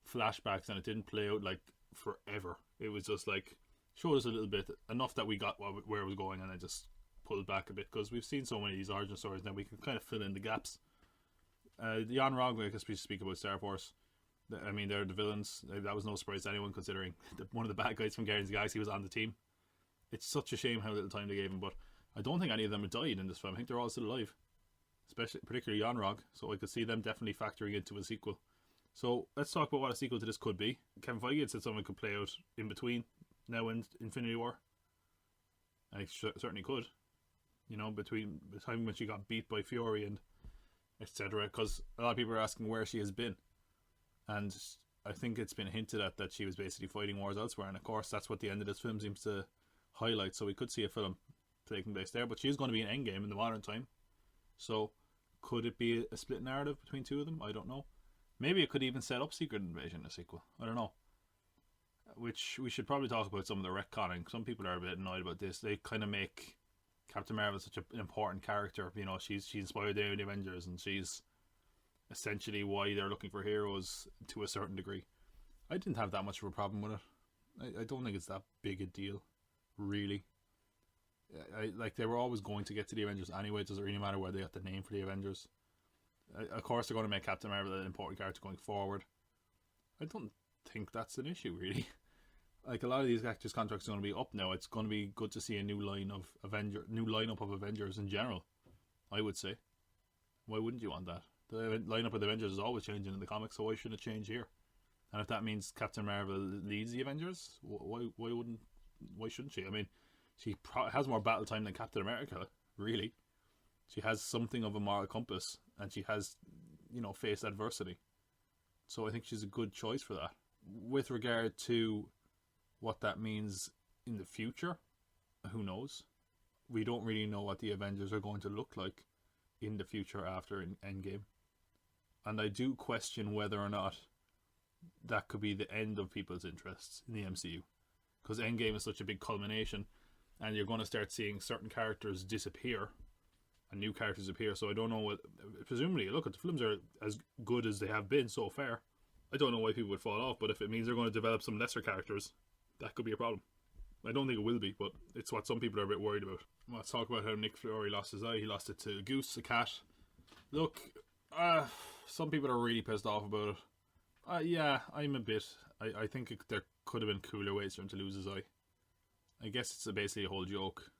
flashbacks, and it didn't play out like forever. It was just like, showed us a little bit, enough that we got where it was going, and then just pulled back a bit, because we've seen so many of these origin stories now. We can kind of fill in the gaps. Yon-Rogg, I guess we speak about Star Force. I mean, they're the villains. That was no surprise to anyone, considering one of the bad guys from Guardians of the Galaxy was on the team. It's such a shame how little time they gave him, but I don't think any of them have died in this film. I think they're all still alive, particularly Yon-Rogg, so I could see them definitely factoring into a sequel. So let's talk about what a sequel to this could be. Kevin Feige had said something could play out in between now and Infinity War. And it certainly could. Between the time when she got beat by Fury and etc. Because a lot of people are asking where she has been. And I think it's been hinted at that she was basically fighting wars elsewhere, and of course that's what the end of this film seems to highlight. So we could see a film taking place there, but she's going to be an Endgame in the modern time. So could it be a split narrative between two of them? I don't know. Maybe it could even set up Secret Invasion in a sequel. I don't know. Which we should probably talk about some of the retconning. Some people are a bit annoyed about this. They kind of make Captain Marvel such an important character. She's inspired the Avengers, and she's essentially why they're looking for heroes to a certain degree. I didn't have that much of a problem with it. I don't think it's that big a deal, really. They were always going to get to the Avengers anyway. It doesn't really matter where they got the name for the Avengers. Of course, they're going to make Captain Marvel an important character going forward. I don't think that's an issue, really. A lot of these actors' contracts are going to be up now. It's going to be good to see a new lineup of Avengers in general, I would say. Why wouldn't you want that? The lineup of the Avengers is always changing in the comics, so why shouldn't it change here? And if that means Captain Marvel leads the Avengers, why wouldn't why shouldn't she? I mean, she has more battle time than Captain America, really. She has something of a moral compass, and she has, faced adversity. So I think she's a good choice for that. With regard to what that means in the future, who knows? We don't really know what the Avengers are going to look like in the future after Endgame. And I do question whether or not that could be the end of people's interests in the MCU. Because Endgame is such a big culmination, and you're going to start seeing certain characters disappear and new characters appear. So I don't know what. Presumably, look, the films are as good as they have been so far. I don't know why people would fall off, but if it means they're going to develop some lesser characters, that could be a problem. I don't think it will be, but it's what some people are a bit worried about. Let's talk about how Nick Fury lost his eye. He lost it to a goose, a cat. Look, some people are really pissed off about it. Yeah, I'm a bit. I think there could have been cooler ways for him to lose his eye. I guess it's basically a whole joke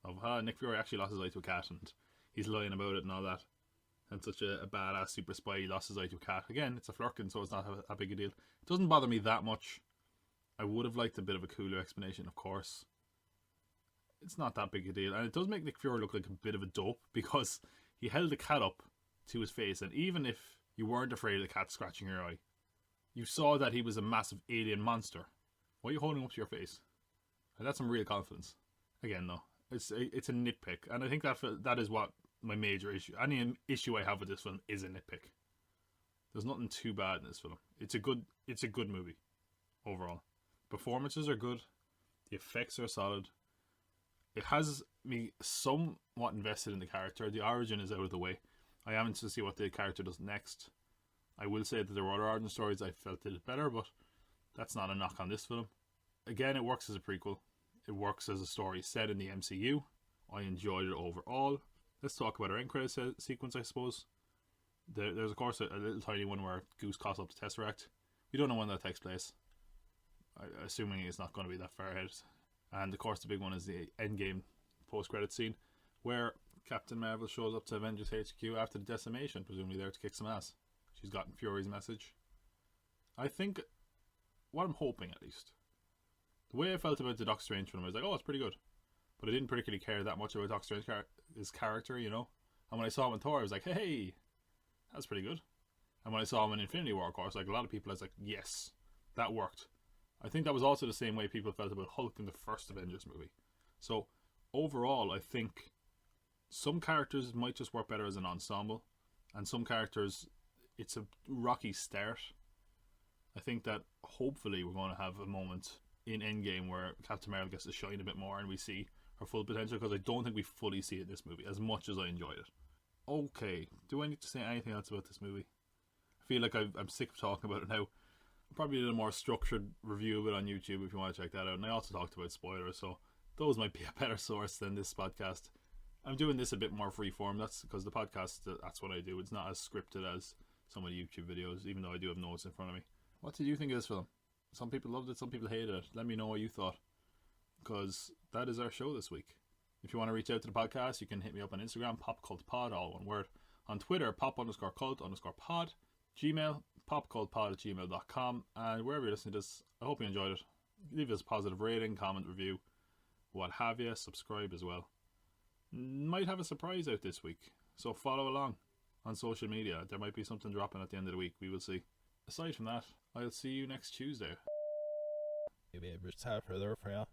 of Nick Fury actually lost his eye to a cat, and he's lying about it and all that. And such a badass super spy, he lost his eye to a cat. Again, it's a flirkin, so it's not a big a deal. It doesn't bother me that much. I would have liked a bit of a cooler explanation, of course. It's not that big a deal. And it does make Nick Fury look like a bit of a dope, because he held the cat up to his face, and even if you weren't afraid of the cat scratching your eye, you saw that he was a massive alien monster. Why are you holding up to your face? That's some real confidence. Again, though, it's a nitpick, and I think that is what my major issue. Any issue I have with this film is a nitpick. There's nothing too bad in this film. It's a good movie overall. Performances are good. The effects are solid. It has me somewhat invested in the character. The origin is out of the way. I am interested to see what the character does next. I will say that there were other origin stories I felt did it better, but that's not a knock on this film. Again, it works as a prequel. It works as a story set in the MCU. I enjoyed it overall. Let's talk about our end credit sequence, I suppose. There's of course a little tiny one where Goose coughs up the Tesseract. We don't know when that takes place. Assuming it's not going to be that far ahead. And of course the big one is the Endgame post-credit scene, where Captain Marvel shows up to Avengers HQ after the decimation, presumably there to kick some ass. She's gotten Fury's message. I think, what I'm hoping at least, the way I felt about the Doctor Strange film, I was like, oh, it's pretty good. But I didn't particularly care that much about Doctor Strange's character, And when I saw him in Thor, I was like, hey, that's pretty good. And when I saw him in Infinity War, of course, like a lot of people, I was like, yes, that worked. I think that was also the same way people felt about Hulk in the first Avengers movie. So, overall, I think some characters might just work better as an ensemble, and some characters, it's a rocky start. I think that hopefully we're going to have a moment in Endgame where Captain Marvel gets to shine a bit more and we see her full potential, because I don't think we fully see it in this movie, as much as I enjoyed it. Okay, do I need to say anything else about this movie? I feel like I'm sick of talking about it now. Probably did a more structured review of it on YouTube if you want to check that out. And I also talked about spoilers, so those might be a better source than this podcast. I'm doing this a bit more freeform. That's because the podcast, that's what I do. It's not as scripted as some of the YouTube videos, even though I do have notes in front of me. What did you think of this film? Some people loved it, some people hated it. Let me know what you thought, because that is our show this week. If you want to reach out to the podcast, you can hit me up on Instagram, popcultpod, all one word. On Twitter, pop_cult_pod. Gmail, popcultpod@gmail.com. And wherever you're listening to this, I hope you enjoyed it. Leave us a positive rating, comment, review, what have you. Subscribe as well. Might have a surprise out this week, so follow along on social media. There might be something dropping at the end of the week. We will see. Aside from that, I'll see you next Tuesday. Maybe it's hard for there for you.